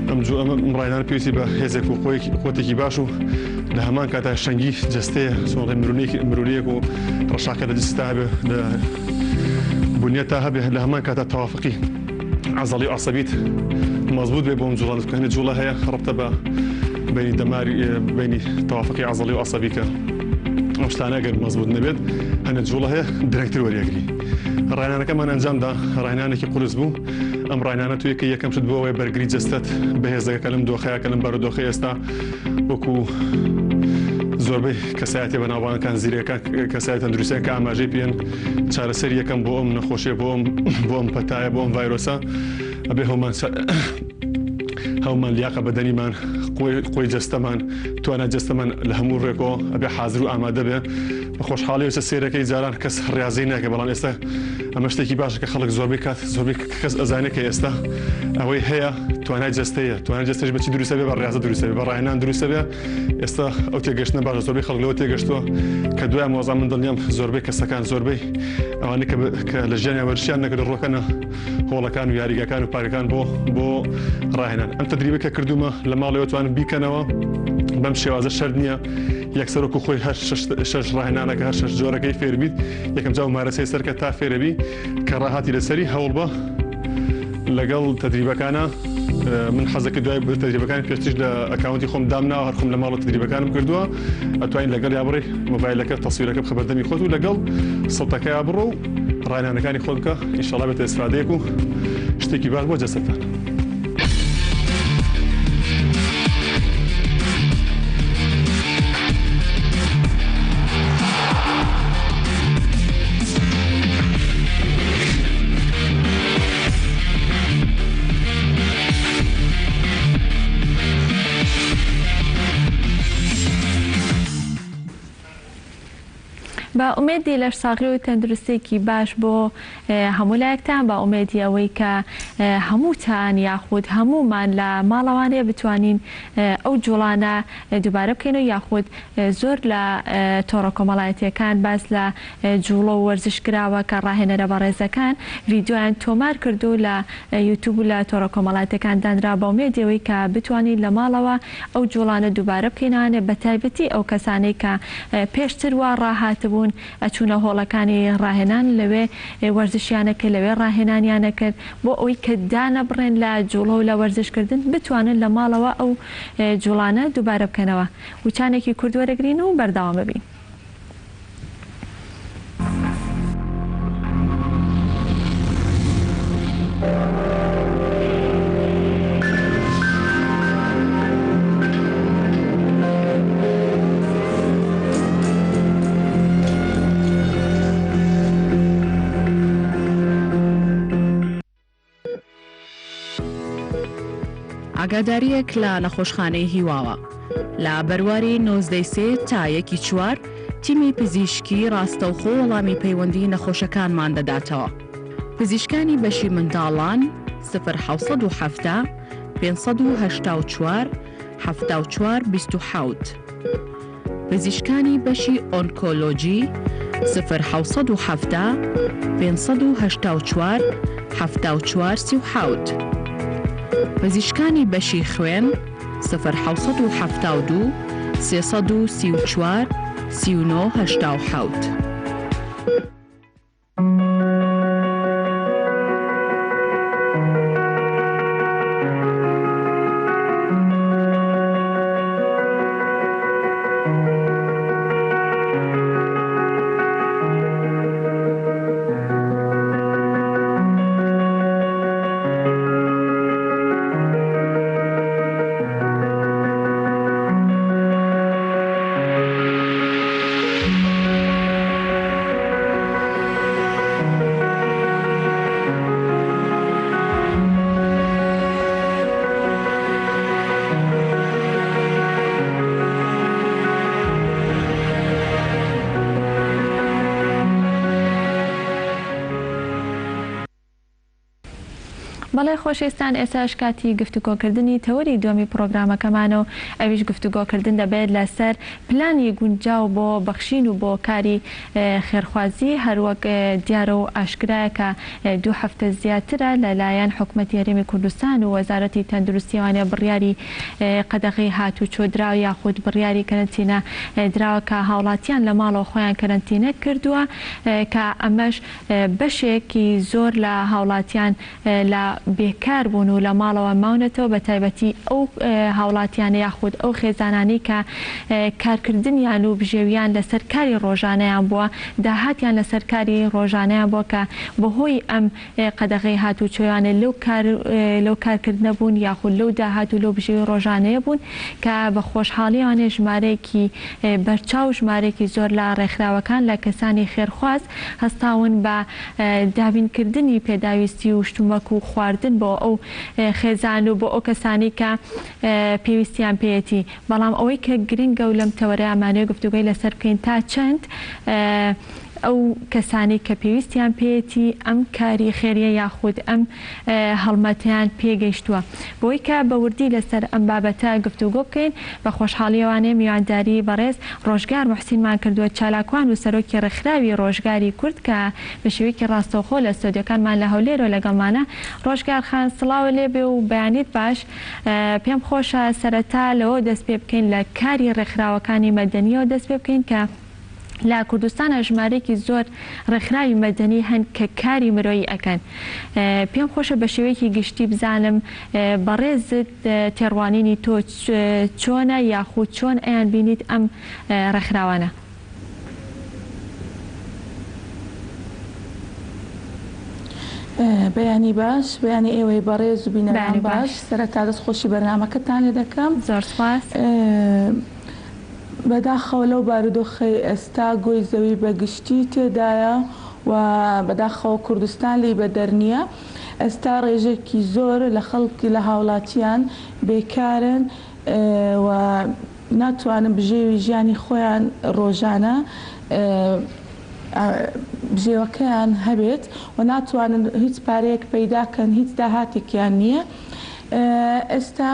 ئەم ڕاهێنان پێویستی بە هێزێک و خۆتێکی باش و لە هەمان کاتا شەنگی جەستەیە سۆڵی مرونیەک و ڕەشاکە لە جستا هەبێ لە بنیەت تا هەبێ لە هەمان کاتا تەوافقی عەزەڵی و عەسەبیت مەزبوط بێ بۆم جوڵان بکەنێت جوڵە هەیە ڕەبتە بە بینی دەماری بینی تەوافقی عەزەڵی و عەسەبیکە ئەم شتانە ئەگەر مەزبوط نەبێت هەنێت جوڵە هەیە درەنگتر وەریەگری ڕاهێنانەکەمان ئەنجامدا ڕاهێنانێکی قورس بوو ئەم ڕاهێنانە تو یەکە یەکەم شت بۆ ئەوەی بەرگری جەستەت بەهێزەکە لەم دۆخەیە کە لەم بەرەدۆخی ئێستا وەکو زۆربەی کەسایەتی بەناوبانەکان زیرەکان کەسایەت تەندروستیان کە ئاماژەی پێن چارەسەر یەکەم بۆ ئەم نەخۆشیە بۆ ئەم پەتایە بۆ ئەم ڤایرۆسە ئەبێ هەومان لیاقە بەدەنیمان قۆی جەستەمان توانە جەستەمان لە هەموو ڕێکەوە ئەبێ حازر و ئامادە بێ بە خۆشحاڵی وسە سێرەکەی جاران کەس ڕاضی ناکە بەڵام ئێستا ئەمە شتێکی باشە کە خەڵک زۆربەی کات زۆربەی کەس ئەزانێت کە ئێستا ئەوەی هەیە توانای جەستەیە توانای جەستەش بەچی دروستە بێ بە ڕاضە دروستە بێ بە ڕاهێنان دروستە بێ ئێستا ئەو تێگەشتنە باشە زۆربەی خەڵک لەوە تێگەشتووە کە دوای مۆزان من دڵنیام زۆربەی کەسەکان زۆربەی ئەوانەی کە لە ژیانیان وەرشیان نەکرد ڕۆکەنە هۆڵەکان و یاریگەکان و پارەکان بۆ ڕاهێنان ئەم تەدریبەکە کردومە لە ماڵەوە توانم بیکەنەوە بەم شێوازە شەرت نییە یەکسەر وەکو خۆی هەر 6 ڕاهێنانەکە هەر 6 جۆرەکەی فێربیت یەکەم جا و مارەسەی سەرکە تا فێرەبی کە ڕاهاتی لەسەری هەوڵ بە لەگەڵ تەدریبەکانە من حەزەکە دوای تەدریبەکانی پێشتیش لە ئەکاونتی خۆم دامناوە هەر خۆم لە ماڵە تەدریبەکانم کردووە ئەتوانین لەگەڵ یا بڕێ مۆبایلەکە تەسویرەکە بخەبەردەمی خۆت و لەگەڵ سەوتەکە یا بڕۆ و ڕاهێنانەکانی خۆت بکە ئینشەڵا بێتە ئیسفادەیەک و شتێکی باش بۆ جەستەتان. بە ئومێدی لەش ساغی و تەندروستێکی باش بۆ هەموو لایەکتان، بە ئومێدی ئەوەی کە هەمووتان یاخود هەمومان لە ماڵەوانەیە بتوانین ئەو جوڵانە دووبارە بکەینەوە، یاخود زۆر لە تۆڕە کۆمەڵایەتیەکان باس لە جوڵە و وەرزشکراوە کە ڕاهێنەرە بەڕێزەکان ڤیدیۆیان تۆمار کردو لە یوتیوب و لە تۆڕە کۆمەڵایەتەکان دانرا بە ئومێدیەوەی کە بتوانین لە ماڵەوە ئەو جوڵانە دووبارە بکەینانە، بە تایبەتی ئەو کەسانەی کە پێشتر وا ڕاهاتبوون ئەچوونە هۆڵەکانی ڕاهێنان لەوێ وەرزشیانەکە لەوێ ڕاهێنانیانە کرد بۆ ئەوەی کە دانە بڕێن لە جوڵە و لە وەرزشکردن بتوانن لە ماڵەوە ئەو جوڵانە دووبارە بکەنەوە. وچانێکی کورد وەرەگرین و بەردەوام ببین. ئاگاداریەک لە نەخۆشخانەی هیواوە لە بەرواری 93 تا 1/4 تیمی پزیشکی ڕاستەوخۆ وەڵامی پەیوەندی نەخۆشەکانمان دەداتەوە. پزیشکانی بەشی منداڵان 0 584 74 27 پزیشکانی بەشی ئۆنکۆلۆجی 0 584 74 37 پزیشکانی بەشی خوێن 0 334 39 87 بەڵێ خۆشەویستان، ئێستاش کاتی گفتوگۆکردنی تەوەری دووەمی پرۆگرامەکەمانە و ئەویش گفتوگۆکردن دەبێت لەسەر پلانی گونجاو بۆ بەخشین و بۆ کاری خێرخوازی هەروەک دیارە و ئاشکرایە کە 2 هەفتە زیاترە لەلایەن حکوومەتی هەرێمی کوردستان و وەزارەتی تەندروستیوانە بڕیاری قەدەغی هاتوچۆدراوە یاخود بڕیاری کەرەنتینە دراوە کە هاوڵاتیان لە ماڵەوە خۆیان کەرەنتینە کردووە کە ئەمەش بەشێکی زۆر لە هاوڵاتیان لە بێکار بوون و لە ماڵەوە ماونەتەوە، بە تایبەتی ئەو هاوڵاتیانە یاخود ئەو خێزانانی کە کارکردنیان و بژێویان لەسەر کاری ڕۆژانەیان بووە، داهاتیان لەسەر کاری ڕۆژانەیان بووە کە بەهۆی ئەم قەدەغەی هاتوچۆیانە لەو کارکردنە بوون یاخود لەو داهات و لەو بژێوی ڕۆژانەیە بوون کە بە خۆشحاڵیوانێ ژمارەیەکی بەرچاو ژمارەیەکی زۆر لە ڕێکخراوەکان لە کەسانی خێرخواز هەستاون بە دابینکردنی پێداویستی و شتومەک و خواردن بۆ ئەو خێزان و بۆ ئەو کەسانی کە پێویستیان پێیەتی. بەڵام ئەوەی کە گرنگە و لەم تەوەرەیە ئەمانەیە گفتوگۆی لەسەر بکەین تا چەند ئەو کەسانی کە پێویستیان پێیەتی ئەم کاری خێریە یاخود ئەم هەڵمەتیان پێگەیشتووە. بۆی کە بەوردی لەسەر ئەم بابەتە گفتوگۆ بکەین، بە خۆشحاڵیەوانەیە میوانداری بەڕێز ڕۆژگار موحسینمان کردووە، چالاکوان و سەرۆکی ڕێکخراوی ڕۆژگاری کورد کە بە شێوەیەکی ڕاستەوخۆ لە ستۆدیۆکانمان لە هەولێرەوە لەگەڵمانە. ڕۆژگار خان سڵاوە لێبێ و بەیانیت باش. پێم خۆشە سەرەتا لەوە دەست پێ بکەین لە کاری ڕێکخراوەکانی مەدەنیەوە دەست پێ بکەین کە لە کوردستانە ژمارەیەکی زۆر ڕێکخراوی مەدەنی هەن کە کاری مرۆیی ئەکەن. پێم خۆشە بە شێوەیەکی گشتی بزانم بەڕێزت تێڕوانینی تۆ چۆنە یاخود چۆن ئەیان بینیت ئەم ڕێکخراوانە؟ بەیانی باش، بەیانی ئێوەی بەڕێز و بینەران باش. سەرەتا دەستخۆشی بەرنامەکەتان لێ دەکەم. زۆر سپاس. بەداخەوە لەو بارودۆخی ئێستا گۆی زەوی بەگشتی تێدایە و بەداخەوە کوردستان لی بەدەر نییە. ئێستا ڕێژێکی زۆر لە خەڵکی لە هاوڵاتیان بێکارن و ناتوانن بژێوی ژیانی خۆیان ڕۆژانە بژێوەکەیان هەبێت و ناتوانن هیچ پارەیەک پەیداکەن، هیچ داهاتێکیان نییە. ئێستا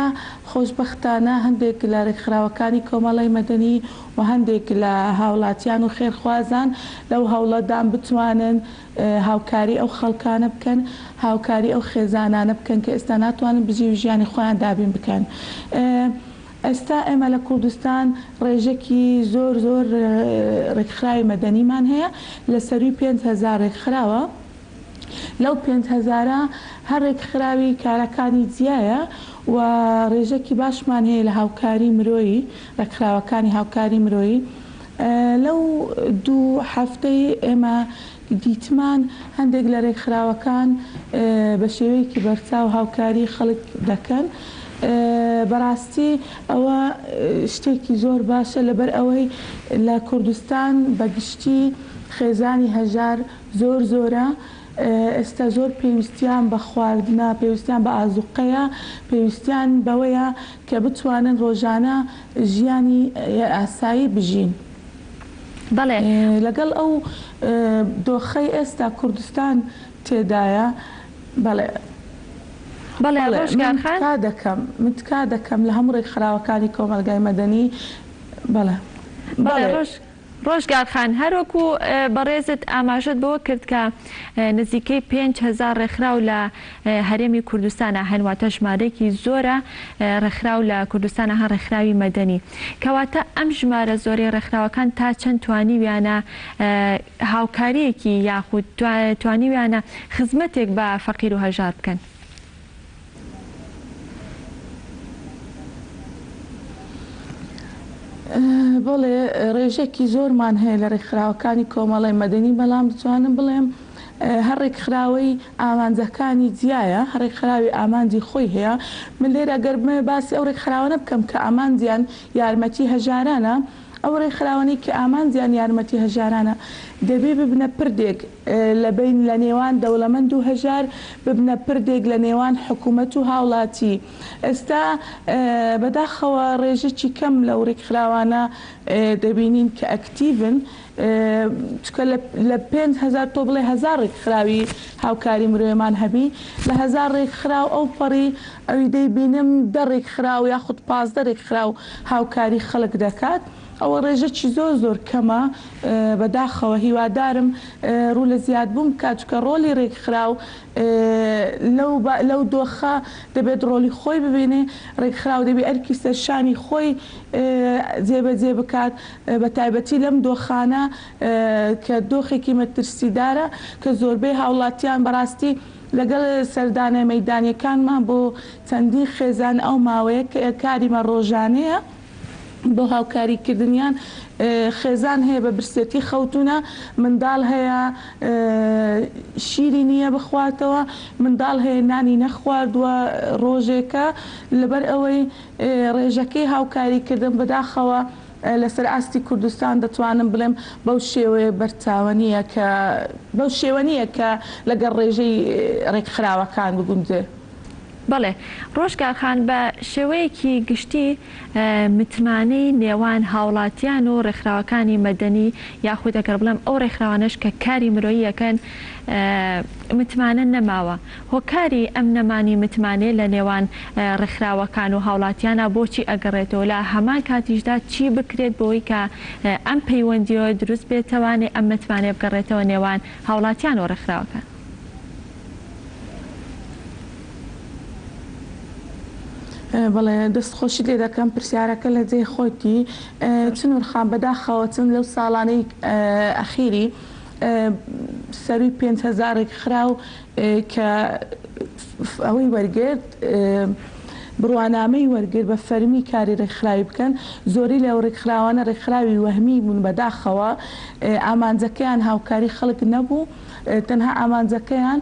خۆشبەختانە هەندێک لە ڕێکخراوەکانی کۆمەڵی مەدەنی و هەندێک لە هاوڵاتیان و خێرخوازان لەو هەوڵەدان بتوانن هاوکاری ئەو خەڵکانە بکەن، هاوکاری ئەو خێزانانە بکەن کە ئێستا ناتوانن بژی ژیانی خۆیان دابین بکەن. ئێستا ئێمە لە کوردستان ڕێژێکی زۆر زۆر ڕێکخراوی مەدەنیمان هەیە، لە سەروی 5,000 ڕێکخراوە. لەو 5,000 هەر ڕێکخراوی کارەکانی جیایە و ڕێژێکی باشمان هەیە لە هاوکاری مرۆیی، ڕێکخراوەکانی هاوکاری مرۆیی. لەو 2 هەفتەی ئێمە دیتمان هەندێک لە ڕێکخراوەکان بە شێوەیەکی بەرچاو هاوکاری خەڵک دەکەن. بەڕاستی ئەوە شتێکی زۆر باشە لەبەر ئەوەی لە کوردستان بەگشتی خێزانی هەژار زۆر زۆرە. ئێستا زۆر پێویستیان بە خواردنە، پێویستیان بە ئازوقەیە، پێویستیان بەوەیە کە بتوانن ڕۆژانە ژیانی ئاسایی بژین. بەڵێ لەگەڵ ئەو دۆخەی ئێستا کوردستان تێدایە. بەڵێ متکا دەکەم لە هەموو ڕێکخراوەکانی کۆمەلگای مەدەنی. ڕۆژگارخان هەروەکو بەڕێزت ئاماژت بەوە کرد کە نزیکەی 5,000 ڕێکخراو لە هەرێمی کوردستانە هەنواتە ژمارەیەکی زۆرە ڕێکخراو لە کوردستانە هەر ڕێکخراوی مەدەنی، کەواتە ئەم ژمارە زۆری ڕێکخراوەکان تا چەند توانیویانە هاوکاریەکی یاخود توانیویانە خزمەتێک بە فەقیر و هەژار بکەن؟ بەڵێ ڕێژێکی زۆرمان هەیە لە ڕێکخراوەکانی کۆمەڵی مەدەنی، بەڵام دەتوانم بڵێم هەر ڕێکخراوەی ئامانجەکانی جیایە، هەر ڕێکخراوی ئامانجی خۆی هەیە. من لێرە گەرمە باسی ئەو ڕێکخراوانە بکەم کە ئامانجیان یارمەتی هەژارانە. ئەو ڕێکخراوانی کە ئامانجیان یارمەتی هەژارانە دەبێ ببنە پردێک لە نێوان دەوڵەمەند و هەژار، ببنە پردێک لە نێوان حکوومەت و هاوڵاتی. ئێستا بەداخەوە ڕێژێکی کەم لەو ڕێکخراوانە دەبینین کە ئەکتیڤن، چکە لە 5,000 تۆ بڵێ 1000 ڕێکخراوی هاوکاری مرۆیمان هەبی، لە 1000 ڕێکخراو ئەو پەڕی ئەوی دەیبینم 10 ڕێکخراو یاخود 15 ڕێکخراو هاوکاری خەڵک دەکات. ئەوە ڕێژەکی زۆر زۆر کەمە. بەداخەوە هیوادارم ڕوو لە زیادبووم بکات، چکە ڕۆلی ڕێکخراو لەو دۆخە دەبێت ڕۆلی خۆی ببینێ. ڕێکخراو دەبێت ئەرکی سەرشانی خۆی جێبەجێ بکات، بە تایبەتی لەم دۆخانە کە دۆخێکی مەترسیدارە کە زۆربەی هاوڵاتیان بەڕاستی لەگەڵ سەردانە مەیدانیەکانمان بۆ چەندین خێزان ئەو ماوەیە کە کاریمە ڕۆژانەیە بۆ هاوکاریکردنیان خێزان هەیە بە برسێتی خەوتونە، منداڵ هەیە شیری نییە بخواتەوە، منداڵ هەیە نانی نەخواردووە ڕۆژێکە. لەبەر ئەوەی ڕێژەکەی هاوکاریکردن بەداخەوە لەسەر ئاستی کوردستان دەتوانم بڵێم بەو شێوەیە بەرچاوە بەو شێوە نییە کە لەگەڵ ڕێژەی ڕێکخراوەکان بگونجێ. بەڵێ ڕۆژگارخان بە شێوەیەکی گشتی متمانەی نێوان هاوڵاتیان و ڕێکخراوەکانی مەدەنی یاخود ئەگەر بڵێم ئەو ڕێکخراوانش کە کاری مرۆیی یەکەن متمانە نەماوە. هۆکاری ئەم نەمانی متمانێ لە نێوان ڕێکخراوەکان و هاوڵاتیانە بۆچی ئەگەڕێتەوە؟ لە هەمان کاتیشدا چی بکرێت بۆی کە ئەم پەیوەندیەوە دروست بێتەوانێ ئەم متمانێ بگەڕێتەوە نێوان هاوڵاتیان و ڕێکخراوەکان؟ بەڵێ دەستخۆشی لێ دەکەم پرسیارەکە لە جێی خۆتی. چنوورخان بەداخەوە چەند لەو ساڵانەی ئەخیری سەروی 5,000 ڕێکخراو کە ئەوەی وەرگرت بڕوانامەی وەرگرت بە فەرمی کاری ڕێکخراوی بکەن. زۆری لەو ڕێکخراوانە ڕێکخراوی وەهمی بوون، بەداخەوە ئامانجەکەیان هاوکاری خەڵک نەبوو، تەنها ئامانجەکەیان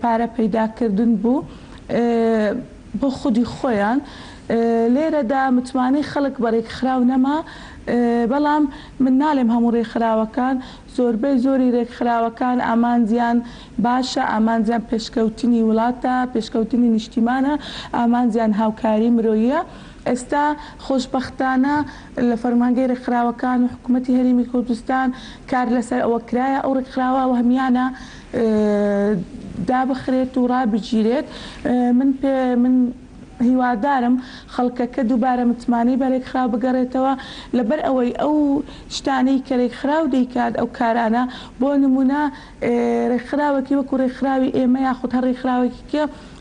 پارە پەیداکردن بوو بۆ خودی خۆیان. لێرەدا متمانەی خەڵک بە ڕێکخراو نەما بەڵام من نالێم هەموو ڕێکخراوەکان زۆربەی زۆری ڕێکخراوەکان ئامانجیان باشە، ئامانجیان پێشکەوتنی وڵاتە، پێشکەوتنی نیشتیمانە، ئامانجیان هاوکاری مرۆیە. ئێستا خۆشبەختانە لە فەرمانگەی ڕێکخراوەکان و حکوومەتی هەرێمی کوردستان کار لەسەر ئەوە کرایە ئەو ڕێکخراوە و هەمیانە دابخرێت و ڕابگیرێت. من هیوادارم خەڵکەکە دووبارە متمانەی بە ڕێکخراو بگەڕێتەوە لەبەر ئەوەی ئەو شتانەی کە ڕێکخراو دەیکات ئەو کارانە بۆ نمونە ڕێکخراوێکی وەکو ڕێکخراوی ئێمە یاخود هەر ڕێکخراوێکی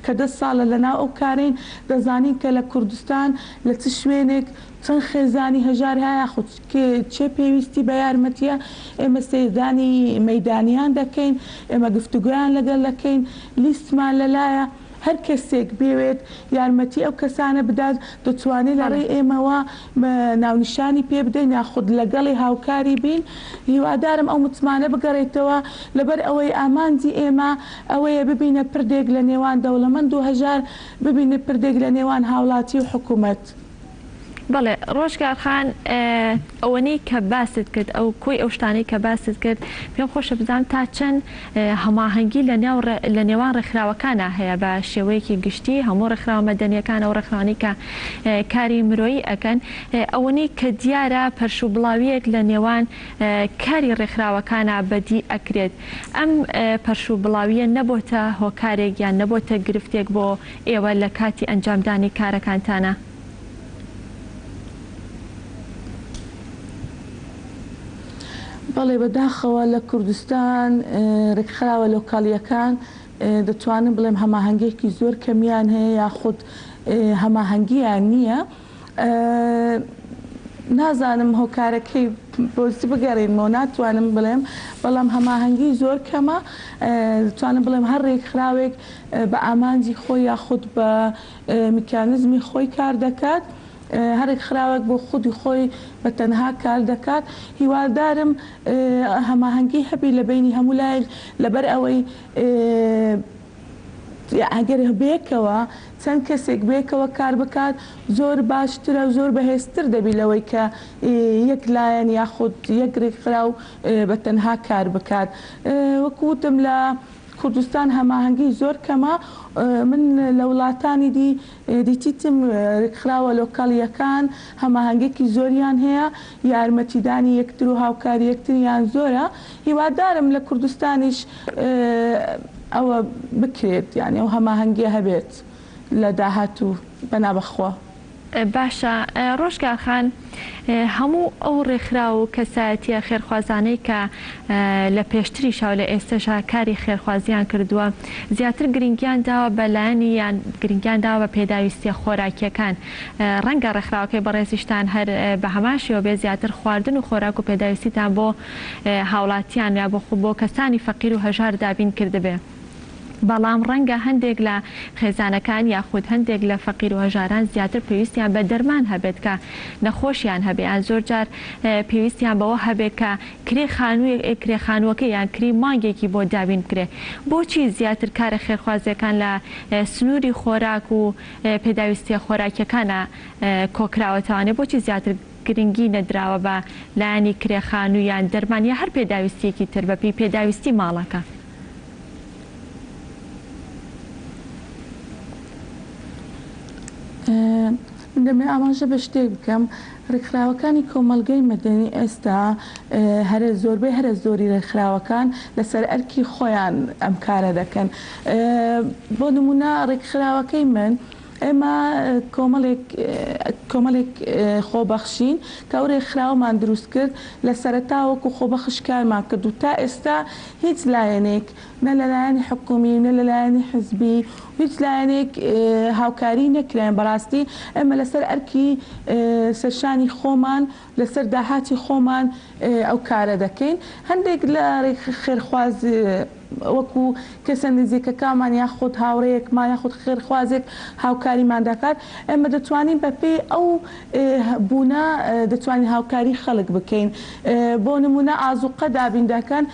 کە 10 ساڵە لەناو ئەو کارین دەزانین کە لە کوردستان لە چ شوێنێک چەند خێزانی هەژار هەیە خود چێ پێویستی بە یارمەتیە ئێمە سەیردانی مەیدانیان دەکەین، ئێمە گفتوگویان لەگەڵ دەکەین، لیستمان لەلایە هەر کەسێک بێوێت یارمەتی ئەو کەسانە بدات دەتوانێت لە ڕێی ئێمەوە ناونیشانی پێ بدەین یاخود لەگەڵی هاوکاری بین. هیوادارم ئەو متمانە بگەڕێتەوە لەبەر ئەوەی ئامانجی ئێمە ئەوەیە ببینە پردێک لە نێوان دەوڵەمەند و هەژار، ببینە پردێک لە نێوان هاوڵاتی و حکوومەت. بەڵێ ڕۆژگارخان ئەوەنەی کە باست کرد ئەو کۆی ئەو شتانەی کە باست کرد پێم خۆشە بزانم تا چەند هەماهەنگی لە نێوان ڕێکخراوەکانە هەیە بە شێوەیەکی گشتی هەموو ڕێکخراوە مەدەنیەکان ئەو ڕێکخراوانی کە کاری مرۆیی ئەکەن ئەوەنەی کە دیارە پەرشوبڵاویەک لە نێوان کاری ڕێکخراوەکانە بەدی ئەکرێت. ئەم پەرشوبڵاویە نەبۆتە هۆکارێک یان نەبۆتە گرفتێک بۆ ئێوە لە کاتی ئەنجامدانی کارەکانتانە؟ بەڵێ بەداخەوە لە کوردستان ڕێکخراوە لۆکاڵیەکان دەتوانم بڵێم هەماهەنگێکی زۆر کەمیان هەیە یاخود هەماهەنگیان نییە. نازانم هۆکارەکەی بۆزی بگەڕێنمەوە ناتوانم بڵێم، بەڵام هەماهەنگی زۆر کەمە. دەتوانم بڵێم هەر ڕێکخراوێک بە ئامانجی خۆی یاخود بە میکانزمی خۆی کار دەکات، هەرێک خراوێک بۆ خودی خۆی بە تەنها کار دەکات. هیوادارم هەماهەنگی هەبی لە بینی هەموو لایەک لەبەر ئەوەی ئەگەر بێکەوە چەند کەسێک بێکەوە کار بکات زۆر باشترە و زۆر بەهێزتر دەبی لەوەی کە یەک لایەن یاخود یەک ڕێکخراو بە تەنها کار بکات. وەکوتم لە کوردستان هەماهەنگی زۆر کەمە. من لە وڵاتانی دیتیتم ڕێکخراوە لۆکاڵیەکان هەماهەنگێکی زۆریان هەیە، یارمەتیدانی یەکتر و هاوکاری یەکتریان زۆرە. هیوادارم لە کوردستانیش ئەوە بکرێت، یعنی ئەو هەماهەنگیە هەبێت لە داهاتوو بەنابەخوا. باشە ڕۆژگارخان هەموو ئەو ڕێکخرا و کەسایەتیە خێرخوازانەی کە لە پێشتری شاو لە ئێستاشا کاری خێرخوازیان کردووە زیاتر گرنگیان داوە بەلایەنی یان گرنگیان داوە بە پێداویستیە خۆراکیەکان. ڕەنگە ڕێکخراوەکەی بەڕێزیشتان هەر بە هەماشیەوە بێ زیاتر خواردن و خۆراک و پێداویستیتان بۆ هاوڵاتیان یا بۆ کەسانی فەقیر و هەژار دابین کردبێ. بەڵام ڕەنگە هەندێک لە خێزانەکان یاخود هەندێک لە فەقیر و هەژاران زیاتر پێویستیان بە دەرمان هەبێت کە نەخۆشیان هەبێ یان زۆر جار پێویستیان بەوە هەبێت کە کرێخانووەکە یان کری مانگێکی بۆ دابین کرێ. بۆچی زیاتر کارە خێرخوازیەکان لە سنووری خۆراک و پێداویستیە خۆراکیەکانە کۆکراوەتەوانێ بۆچی زیاتر گرنگی نەدراوە بە لایەنی کرێخانوو یان دەرمان یا هەر پێداویستیەکی تر بەپی پێداویستی ماڵەکە؟ دەمێ ئاماژە بە شتێک بکەم. ڕێکخراوەکانی کۆمەلگەی مەدەنی ئێستا زۆربەی هەرە زۆری ڕێکخراوەکان لەسەر ئەرکی خۆیان ئەم کارە دەکەن. بۆ نمونە ڕێکخراوەکەی من ئێمە کۆمەڵێک خۆبەخشین کە ئەو ڕێکخراوەمان دروست کرد لە سەرەتا وەکو خۆبەخش کارمان کرد و تا ئێستا هیچ لایەنێک نە لەلایەنی حکومی نە لەلایەنی حزبی هیچ لایەنێک هاوکاری نەکرێن. بەڕاستی ئێمە لەسەر ئەرکی سەرشانی خۆمان لەسەر داهاتی خۆمان ئەو کارە دەکەین. هەندێک لە خێرخواز وەکو کەسە نزیکەکانمان یاخود هاوڕەیەکمان یاخود خێرخوازێک هاوکاریمان دەکات ئێمە دەتوانین بەپێی ئەو بوونە دەتوانین هاوکاری خەڵک بکەین. بۆ نمونە ئازوقە دابین دەکەن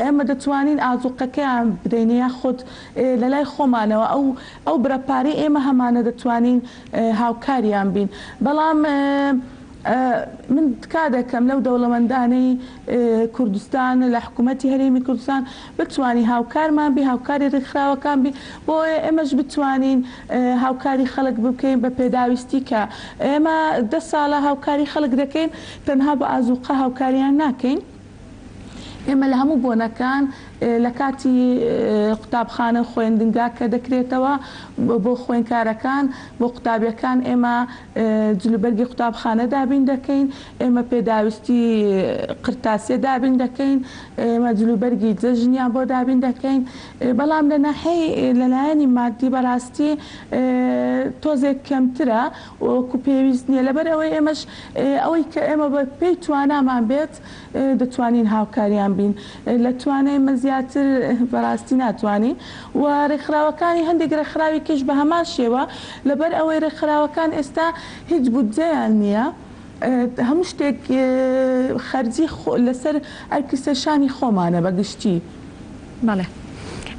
ئێمە دەتوانین ئازوقەکەیان بدەین یاخود لە لای خۆمانەوە ئەو برەپاری ئێمە هەمانە دەتوانین هاوکاریان بین. بەڵام من تکا دەکەم لەو دەوڵەمەندانەی کوردستان لە حکوومەتی هەرێمی کوردستان بتوانین هاوکارمان بی هاوکاری ڕێکخراوەکان بی بۆ ئێمەش بتوانین هاوکاری خەڵک بکەین بە پێداویستی کە ئێمە 10 ساڵە هاوکاری خەڵک دەکەین تەنها بە ئازوقە هاوکاریان ناکەین. ئێمە لە هەموو بۆنەکان لە کاتی قوتابخانە خوێندنگا کە دەکرێتەوە بۆ خوێندکارەکان بۆ قوتابیەکان ئێمە جلوبەرگی قوتابخانە دابین دەکەین، ئێمە پێداویستی قرتاسیە دابین دەکەین، ئێمە جلوبەرگی جەژنیان بۆ دابین دەکەین. بەڵام لە ناحەی لەلایەنی مادی بەڕاستی تۆزێک کەمترە وەکو پێویست نییە لەبەر ئەوەی ئێمەش ئەوەی کە ئێمە بە پێی توانامان بێت دەتوانین هاوکاریان بین. لە توانای مەزیاتر بەڕاستی ناتوانین و ڕێکخراوەکانی هەندێک ڕێکخراوی کەش بە هەمان شێوە لەبەر ئەوەی ڕێکخراوەکان ئێستا هیچ بودجەیان نییە، هەموو شتێک خەرجی لەسەر ئەرکیسەشانی خۆمانە بەگشتی. بەڵێ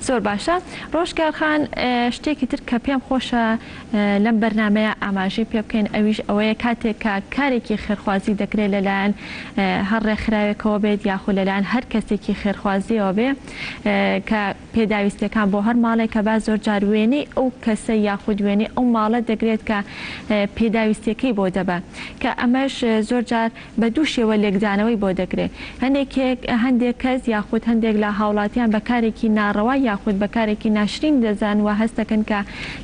زۆر باشە. ڕۆژگارخان شتێکی تر کە پێم خۆشە لەم بەرنمەیە ئاماژەی پێ بکەین ئەویش ئەوەیە کاتێک کە کارێکی خێرخوازی دەکرێت لەلایەن هەر ڕێکخراوێکەوە بێت یاخود لەلایەن هەر کەسێکی خێرخوازیەوە بێ کە پێداویستەکان بۆ هەر ماڵێک کە با زۆر جار وێنەی ئەو کەسە یاخود وێنەی ئەو ماڵە دەگرێت کە پێداویستەکەی بۆ دەبە کە ئەمەش زۆر جار بە دوو شێوە لێکدانەوەی بۆ دەگرێت. هەندێک کەس یاخود هەندێک لە هاوڵاتیان بەکارێکی ناڕەوا یاخود بەکارێکی ناشرین دەزان و هەست دەکەن کە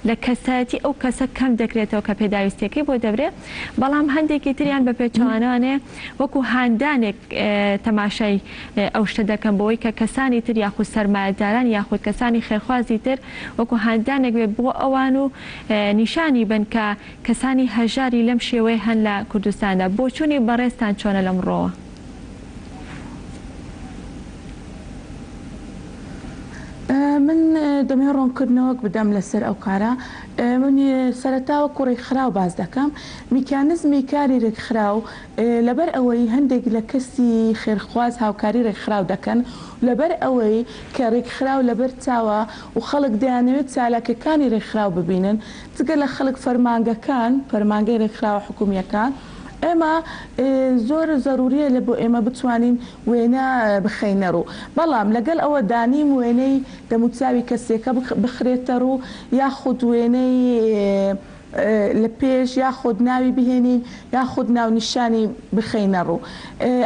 لە کەسایەتی ئەو کەسە کەم دەکرێتەوە کە پێداویستەکەی بۆ دەبرێت. بەڵام هەندێکی تریان بە پێچوانانێ وەکو هاندانێک تەماشای ئەو شتە دەکەن بۆەوەی کە کەسانی تر یاخود سەرمایەداران یاخود کەسانی خێرخوازی تر وەکو هاندانێک بێت بۆ ئەوان و نیشانی بن کە کەسانی هەژاری لەم شێوەیە هەن لە کوردستاندا. بۆچوونی بەڕێستان چۆنە لەمڕۆوە؟ من دەمێ ڕۆنکردنەوەک بدەم لەسەر ئەو کارە. من سەرەتاوە ڕێکخراو باز دەکەم. میکانزمی کاری ڕێکخراو لەبەر ئەوەی هەندێک لە کەسی خێرخواز هاوکاری ڕێکخراو دەکەن لەبەر ئەوەی کە ڕێکخراو لەبەر چاوە و خەڵک دەیانەوێت چالاکەکانی ڕێکخراو ببینن جگە لە خەڵک فەرمانگەکان فەرمانگەی ڕێکخراوە حکوومیەکان ئێمە زۆر زەروریە لە بۆ ئێمە بتوانین وێنە بخەینە ڕوو. بەڵام لەگەڵ ئەوە دانیم وێنەی دەموچاوی کەسێکە بخرێتە ڕوو یاخود وێنەی لە پێش یاخود ناوی بهێنین یاخود ناونیشانی بخەینە ڕوو.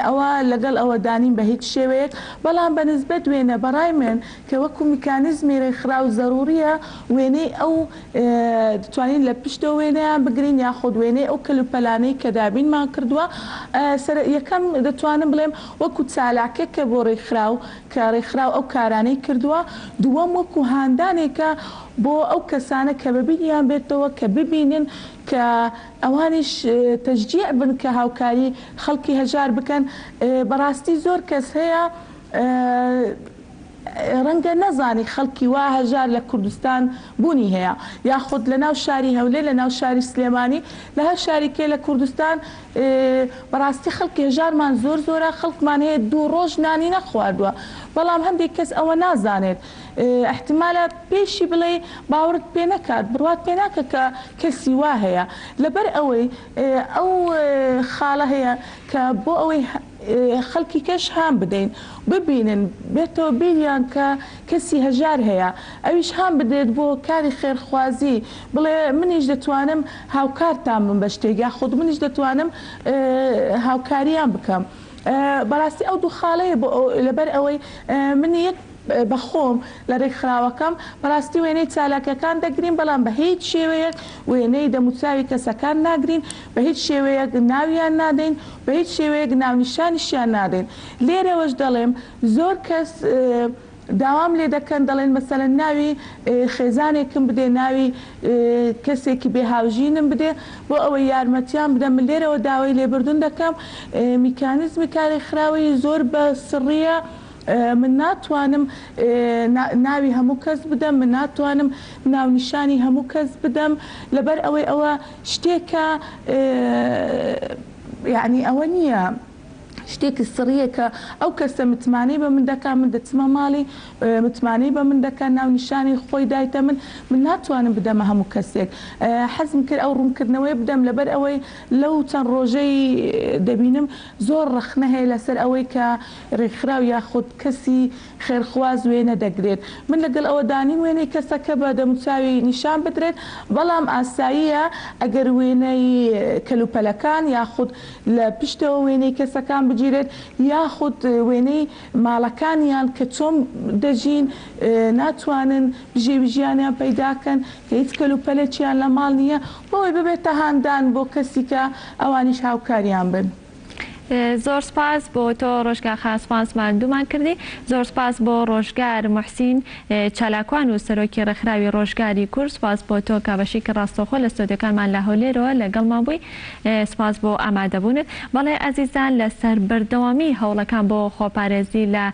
ئەوە لەگەڵ ئەوە دانیم بە هیچ شێوەیەک. بەڵام بەنسبەت وێنە بەڕای من کە وەکو میکانزمی ڕێکخراو زەروریە وێنەی ئەو دەتوانین لە پشتە وێنەیان بگرین یاخود وێنەی ئەو کەلوپەلانەی کە دابینمان کردووە. یەکەم دەتوانم بڵێم وەکو چالاکێکە بۆ ڕێکخراو کە ڕێکخراو ئەو کارانەی کردووە. دووەم وەکو هاندانێکە بۆ ئەو کەسانە کە ببینیان بێتەوە کە ببینن کە ئەوانیش تەشجیع بن کە هاوکاری خەڵکی هەژار بکەن. بەڕاستی زۆر کەس هەیە ڕەنگە نەزانی خەڵکی وا هەژار لە کوردستان بوونی هەیە یاخود لە ناو شاری هەولێ لە ناو شاری سلێمانی لە هەر شارێکێ لە کوردستان بەڕاستی خەڵکی هەژارمان زۆر زۆرە خەڵکمان هەیە دوو ڕۆژ نانی نەخواردووە. بەڵام هەندێک کەس ئەوە نازانێت. احتیمالە پێشی بڵێ باورت پێ نەکات بڕوات پێ ناکە کە کەسی وا هەیە لەبەر ئەوەی ئەو خاڵە هەیە کە بۆ ئەوەی خەڵکی کەش هام بدەین ببینن بێتەوە بیریان کە کەسی هەژار هەیە ئەویش هام بدێت بۆ کاری خێرخوازی بڵێ منیش دەتوانم هاوکارتان بم بە شتێک یاخود منیش دەتوانم هاوکاریان بکەم. بەڕاستی ئەو دوو خاڵەیە لەبەر ئەوەی من یەک بەخۆم لە ڕێکخراوەکەم بەڕاستی وێنەی چالاکەکان دەگرین بەڵام بە هیچ شێوەیەک وێنەی دەموچاوی کەسەکان ناگرین بە هیچ شێوەیەک ناویان نادەین بە هیچ شێوەیەک ناونیشانیشیان نادەین. لێرەوەش دەڵێم زۆر کەس داوام لێ دەکەن دەڵێن مەسەلەن ناوی خێزانێکم بدێ ناوی کەسێکی بێهاوژینم بدێ بۆ ئەوەی یارمەتیان بدەم. من لێرەوە داوای لێبوردن دەکەم میکانزمی کاری خراوی زۆر بە سڕیە من ناتوانم ناوی هەموو کەس بدەم، من ناتوانم ناونیشانی هەموو کەس بدەم لەبەر ئەوەی ئەوە شتێکە یعنی ئەوە نییە. شتێکی سڕیە کە ئەو کەسە متمانەی بە من دەکا، من دەچمە ماڵی متمانەی بە من دەکە، ناونیشانی خۆی دایتە من ناتوانم بدەمە هەموو کەسێک. حەزم کرد ئەو ڕوونکردنەوەی بدەم لەبەر ئەوەی لەو چەند ڕۆژەی دەبینم زۆر ڕەخنە هەیە لەسەر ئەوەی کە ڕێکخراو یاخود کەسی خێرخواز وێنە دەگرێت. من لەگەڵ ئەوە دانین وێنەی کەسەکە بە دەموچاوی نیشان بدرێت، بەڵام ئاساییە ئەگەر وێنەی کەلوپەلەکان یاخود لە پشتەوە وێنەی کەسەکان بگیرێت، یاخود وێنەی ماڵەکانیان کە چۆن دەژین ناتوانن بژێویژیانیان پەیداکەن کە هیچ کەلوپەلێکیان لە ماڵ نییە، بۆی ببێتە هاندان بۆ کەسی کە ئەوانیش هاوکاریان بن. زۆر سپاس بۆ تۆ ڕۆژگار خاسپانسمان دوومان کردی. زۆر سپاس بۆ ڕۆژگار محسین چالاکوان و سەرۆکی ڕێکخراوی ڕۆژگاری کورد. سپاس بۆ تۆ کە بەشێکی ڕاستەوخۆ لە ستۆدیۆکانمان لە هەولێرەوە لەگەڵمان بووی. سپاس بۆ ئامادەبوونت. بەڵێ ئەزیزان لەسەر بەردەوامی هەوڵەکان بۆ خۆپارێزی لە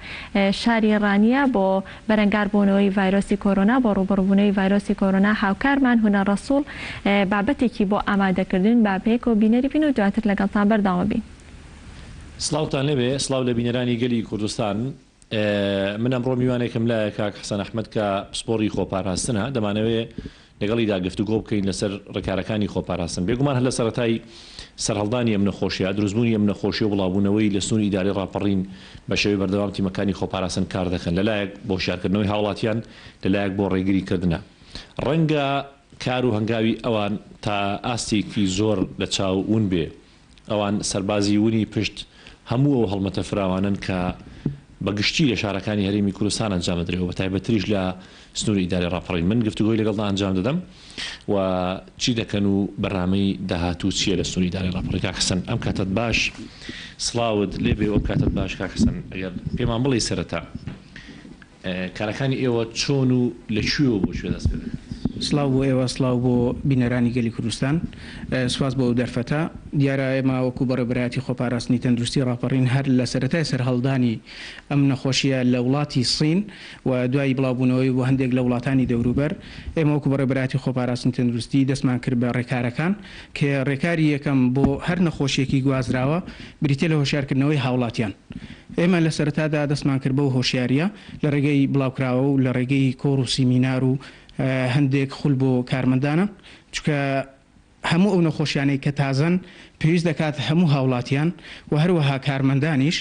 شاری ڕانیە بۆ بەرەنگاربوونەوەی ڤایرۆسی کۆرۆنا، بۆ ڕوبەڕووبوونەوەی ڤایرۆسی کۆرۆنا هاوکارمان هونە ڕەسوڵ بابەتێکی بۆ ئامادەکردن با پێک و بینەری بین و دواتر لەگەڵتان بەردەوام بین. سلااوتان لەبێ، سلااو لە بینەرانی گەلی کوردستان. من ئەمڕۆ میوانێکم لایە کاک حەسەن ئەحمەد کە پسپۆڕی خۆپاراستنە دەمانەوێت لەگەڵیدا گفتوگۆ بکەین لەسەر ڕێکارەکانی خۆپاراستن. بێگومان هەر لە سەرەتای سەرهەڵدانی ئەم نەخۆشیە، دروستبوونی ئەم نەخۆشی و بڵاوبوونەوەی لە سنووری ئیداری ڕاپەڕین بە شێوەی بەردەوام تیمەکانی خۆپاراستن کار دەکەن، لەلایەک بۆ شارکردنەوەی هاوڵاتیان، لەلایەک بۆ ڕێگریکردنە. ڕەنگە کار و هەنگاوی ئەوان تا ئاستێکی زۆر لە چاوون بێ، ئەوان سەربازی ونی پشت هەموو ئەو هەڵمەتە فراوانن کە بەگشتی لە شارەکانی هەرێمی کوردستان ئەنجام دەدرێەوە، بە تایبەتریش لە سنووری ئیداری ڕاپەڕین. من گفتوگۆی لەگەڵدا ئەنجام دەدەم و چی دەکەن و بەرنامەی داهاتوو چییە لە سنووری ئیداری ڕاپەڕین. کاک حەسەن ئەم کاتت باش، سڵاوت لێبێ ئەو کاتت باش. کاک حەسەن ئەگەر پێمان بڵێ سەرەتا کارەکانی ئێوە چۆن و لەکوێوە بۆ کوێ دەست پێ؟ سلااو بۆ ئێوە، سلااو بۆ بینەرانی گەلی کوردستان. سواس بۆ ئەو دەرفەتە. دیارە ئێمە وەکو بەڕێبەرایەتی خۆپاراستنی تەندروستی ڕاپەڕین هەر لە سەرەتای سەرهەڵدانی ئەم نەخۆشیە لە وڵاتی سین و دوای بڵاوبوونەوەی بۆ هەندێک لە وڵاتانی دەوروبەر، ئێمە وەکو بەڕێبەرایەتی خۆپاراستنی تەندروستی دەستمان کرد بە ڕێکارەکان کە ڕێکاری یەکەم بۆ هەر نەخۆشیەکی گوازراوە بریتە لە هۆشیارکردنەوەی هاوڵاتیان. ئێمە لە سەرەتادا دەستمان کرد بە هۆشیاریە لە ڕێگەی بڵاوکراوە و لە ڕێگەی کۆڕ و سیمینار و هەندێک خول بۆ کارمەندانە، چکە هەموو ئەو نەخۆشیانەی کە تازەن پێویست دەکات هەموو هاوڵاتیان و هەروەها کارمەندانیش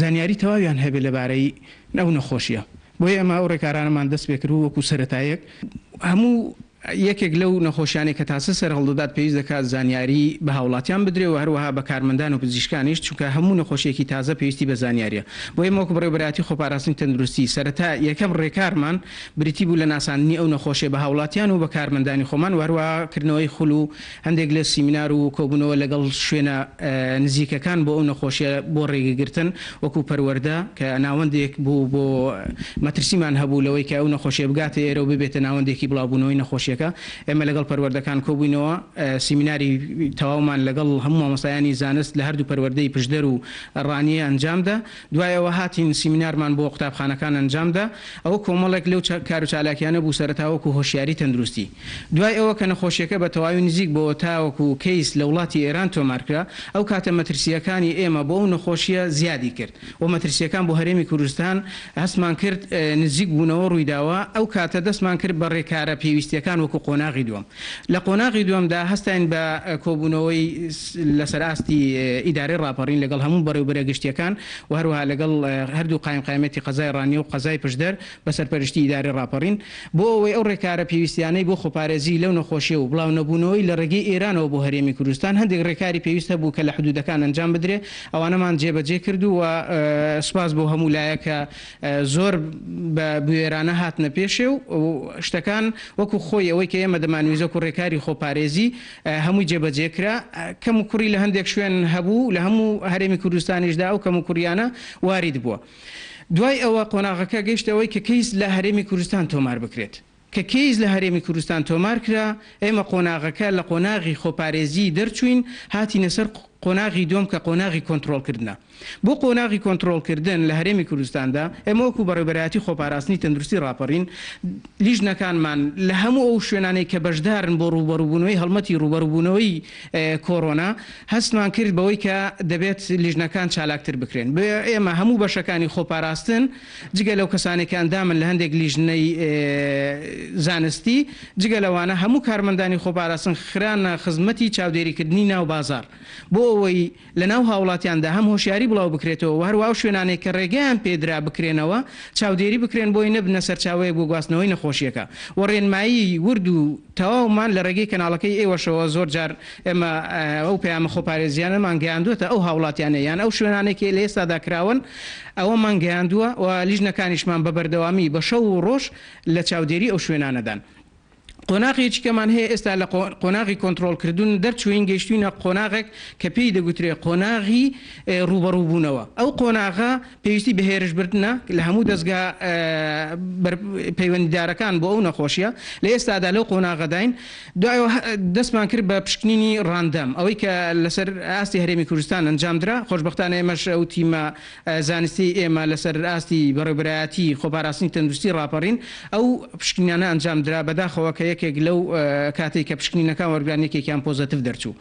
زانیاری تەواویان هەبێت لەبارەی ئەو نەخۆشیە. بۆیە ئەمە ئەو ڕێکارانەمان دەست پێکرد و وەکو سەرەتایەک هەموو یەکێک لەو نەخۆشیانی کە تاسە سەر هەڵدەدات پێویست دەکات زانیاری بە هاوڵاتیان بدرێ و هەروەها بە کارمەندان و پزیشکانیش، چونکە هەموو نەخۆشیێکی تازە پێویستی بە زانیاریە. بۆ ئێمە وەکو بەڕێبەرایەتی خۆپاراستنی تەندروستی سەرەتا یەکەم ڕێکارمان بریتی بوو لە ناساندنی ئەو نەخۆشیە بە هاوڵاتیان و بە کارمەندانی خۆمان، و هەروەهاکردنەوەی خول و هەندێک لە سیمینار و کۆبوونەوە لەگەڵ شوێنە نزیکەکان بۆ ئەو نەخۆشیە بۆ ڕێگەگرتن، وەکو پەروەردە کە ناوەندێک بوو بۆ مەترسیمان هەبوو لەوەی کە ئەو نەخۆشیە بگاتە ئێرە و ببێتە ناوەندێکی بڵاوبوونەوەی نەخۆشیەکە. ئێمە لەگەڵ پەروەردەکان کۆبووینەوە، سیمیناری تەواومان لەگەڵ هەموو مامۆستایانی زانست لە هەردوو پەروەردەی پشدەر و ڕانیە ئەنجامدا. دوایەوە هاتین سیمینارمان بۆ قوتابخانەکان ئەنجامدا. ئەوە کۆمەڵێک لەو کار و چالاکیانە بوو سەرەتاوەکو هۆشیاری تەندروستی. دوای ئەوە کە نەخۆشیەکە بە تەواوی نزیک بۆ تاوەکو کەیس لە وڵاتی ئێران تۆمارکرا، ئەو کاتە مەترسیەکانی ئێمە بۆ ئەو نەخۆشیە زیادی کرد و مەترسیەکان بۆ هەرێمی کوردستان هەستمان کرد نزیک بوونەوە ڕوویداوە. ئەو کاتە دەستمان کرد بە ڕێکارە پێویستیەکان وەکو قۆناغی دووەم. لە قۆناغی دووەمدا هەستاین بە کۆبوونەوەی لەسەر ئاستی ئیدارەی ڕاپەڕین لەگەڵ هەموو بەڕێوەبەرە گشتیەکان و هەروەها لەگەڵ هەردوو قایمەتی قەزای ڕانیە و قەزای پشدەر بە سەرپەرشتی ئیدارەی ڕاپەڕین، بۆ ئەوەی ئەو ڕێکارە پێویستیانەی بۆ خۆپارێزی لەو نەخۆشیە و بڵاو نەبوونەوەی لە ڕێگەی ئێرانەوە بۆ هەرێمی کوردستان هەندێک ڕێکاری پێویستە بوو کە لە حدودەکان ئەنجام بدرێ. ئەوانەمان جێبەجێ کرد و سپاس بۆ هەموو لایەکە زۆر بە بوێرانە هاتنە پێشێ و شتەکان وەکو خۆی ئەوەی کە ئێمە دەمانویست وەکو ڕێکاری خۆپارێزی هەمووی جێبەجێکرا. کەم و کوڕی لە هەندێک شوێن هەبوو لە هەموو هەرێمی کوردستانیشدا و کەم و کوڕیانە وارد بووە. دوای ئەوە قۆناغەکە گەیشتەوەی کە کەیس لە هەرێمی کوردستان تۆمار بکرێت. کە کەیس لە هەرێمی کوردستان تۆمار کرا، ئێمە قۆناغەکە لە قۆناغی خۆپارێزی دەرچوین، هاتینە سەر قۆناغی دوم کە قۆناغی کۆنتترۆلکردە بۆ قۆناغی کۆنتترۆلکردن لە هەرێمی کوردستاندا ئێمە وەکو بەڕێبەرایەتی خۆپاراستنی تەندروستی ڕاپەڕین لیژنەکانمان لە هەموو ئەو شوێنانەی کە بەشدارن بۆ ڕوبەڕووبوونەوەی هەڵمەتی ڕوبەڕووبوونەوەی کۆڕۆنا هەستمان کرد بەوەی کە دەبێت لیژنەکان چالاکتر بکرێن ئێمە هەموو بەشەکانی خۆپاراستن جگە لەو کەسانێکی ئەندامن لە هەندێک لیژنەی زانستی جگە لەوانە هەموو کارمەندانی خۆپاراستن خرانە خزمەتی چاودێریکردنی ناو بازار بۆ ئەوەی لە ناو هاوڵاتیاندا هەم هۆشیاری بڵاو بکرێتەوە و هەروە شوێنانێک کە ڕێگەیان پێدرا بکرێنەوە چاودێری بکرێن بۆی نەبنە سەرچاوەیە بۆ گواستنەوەی نەخۆشیەکە و ڕێنمایی ورد و تەواومان لە ڕێگەی کەناڵەکەی ئێوەشەوە زۆر جار ئێمە ئەو پەیامە خۆپارێزیانەمان گەیاندوێتە ئەو هاوڵاتیانەیان ئەو شوێنانێکی لە ئێستادا کراون ئەوەمان گەیاندووە و لیژنەکانیشمان بە بەردەوامی بە شەو و ڕۆژ لە چاودێری ئەو شوێنانەدان. قۆناغێکی کەمان هەیە ئێستا لە قۆناغی کۆنتترۆلکردن دەرچوین گەیشتوینە قۆناغێک کە پێی دەگوترێت قۆناغی ڕوبەڕووبوونەوە ئەو قۆناغا پێویستی بە هێرشبردنە لە هەموو دەستگا پەیوەندیدارەکان بۆ ئەو نەخۆشیە لە ئێستادا لەو قۆناغەداین دوایەوە دەستمان کرد بە پشکنینی ڕاندەم ئەوەی کە لەسەر ئاستی هەرێمی کوردستان ئەنجامدرا خۆشبەختانە ئێمەش ئەو تیمە زانستی ئێمە لەسەر ئاستی بەڕێبەرایەتی خۆپاراستنی تەندروستی ڕاپەڕین ئەو پشکنیانە ئەنجامدرا بەداخەوە کە یەکێک لەو کاتێک کە پشکنینەکان وەرگرانێکێکیان پۆزەتیڤ دەرچوو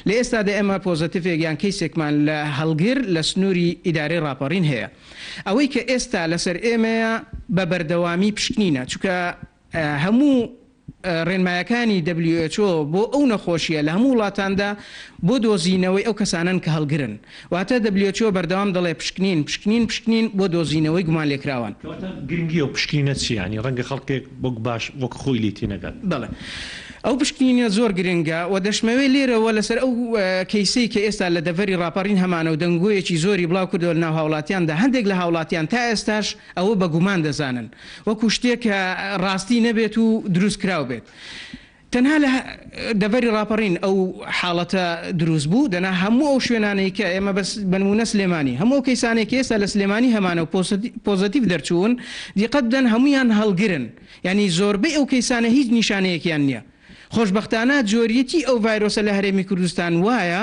لە ئێستادا ئێمە پۆزەتیڤێکیان کەیسێکمان لە هەڵگر لە سنووری ئیدارەی ڕاپەڕین هەیە ئەوەی کە ئێستا لەسەر ئێمەیە بە بەردەوامی پشکنینە چونکە هەموو ڕێنمایەکانی WHO بۆ ئەو نەخۆشیە لە هەموو وڵاتاندا بۆ دۆزینەوەی ئەو کەسانن کە هەڵگرن واتە WHO بەردەوام دەڵێ پشکنین بۆ دۆزینەوەی گومان لێکراوان گرنگی و پشکینە چیانی ڕەنگە خەڵکێک بۆک باش وەک خۆی لیتی نەگات بڵێ ئەو پشکنینە زۆر گرنگە و دەشمەوێت لێرەوە لەسەر ئەو کەیسەی کە ئێستا لە دەڤەری ڕاپەڕین هەمانە و دەنگۆیەکی زۆری بڵاو کردەوە ناو هاوڵاتیاندا هەندێک لە هاوڵاتیان تا ئێستاش ئەوە بە گومان دەزانن وەکو شتێک کە ڕاستی نەبێت و دروست کراو بێت تەنها لە دەڤەری ڕاپەڕین ئەو حاڵەتە دروست بوو دەنا هەموو ئەو شوێنانەی کە ئێمە بنمونە سلێمانی هەموو کەیسانێکی ئێستا لە سلێمانی هەمانە و پۆزەتیڤ دەرچوون دیقەت بدەن هەمویان هەڵگرن یعنی زۆربەی ئەو کەیسانە هیچ نیشانەیەکیان نییە خۆشبەختانە جۆریەتی ئەو ڤایرۆسە لە هەرێمی کوردستان وایە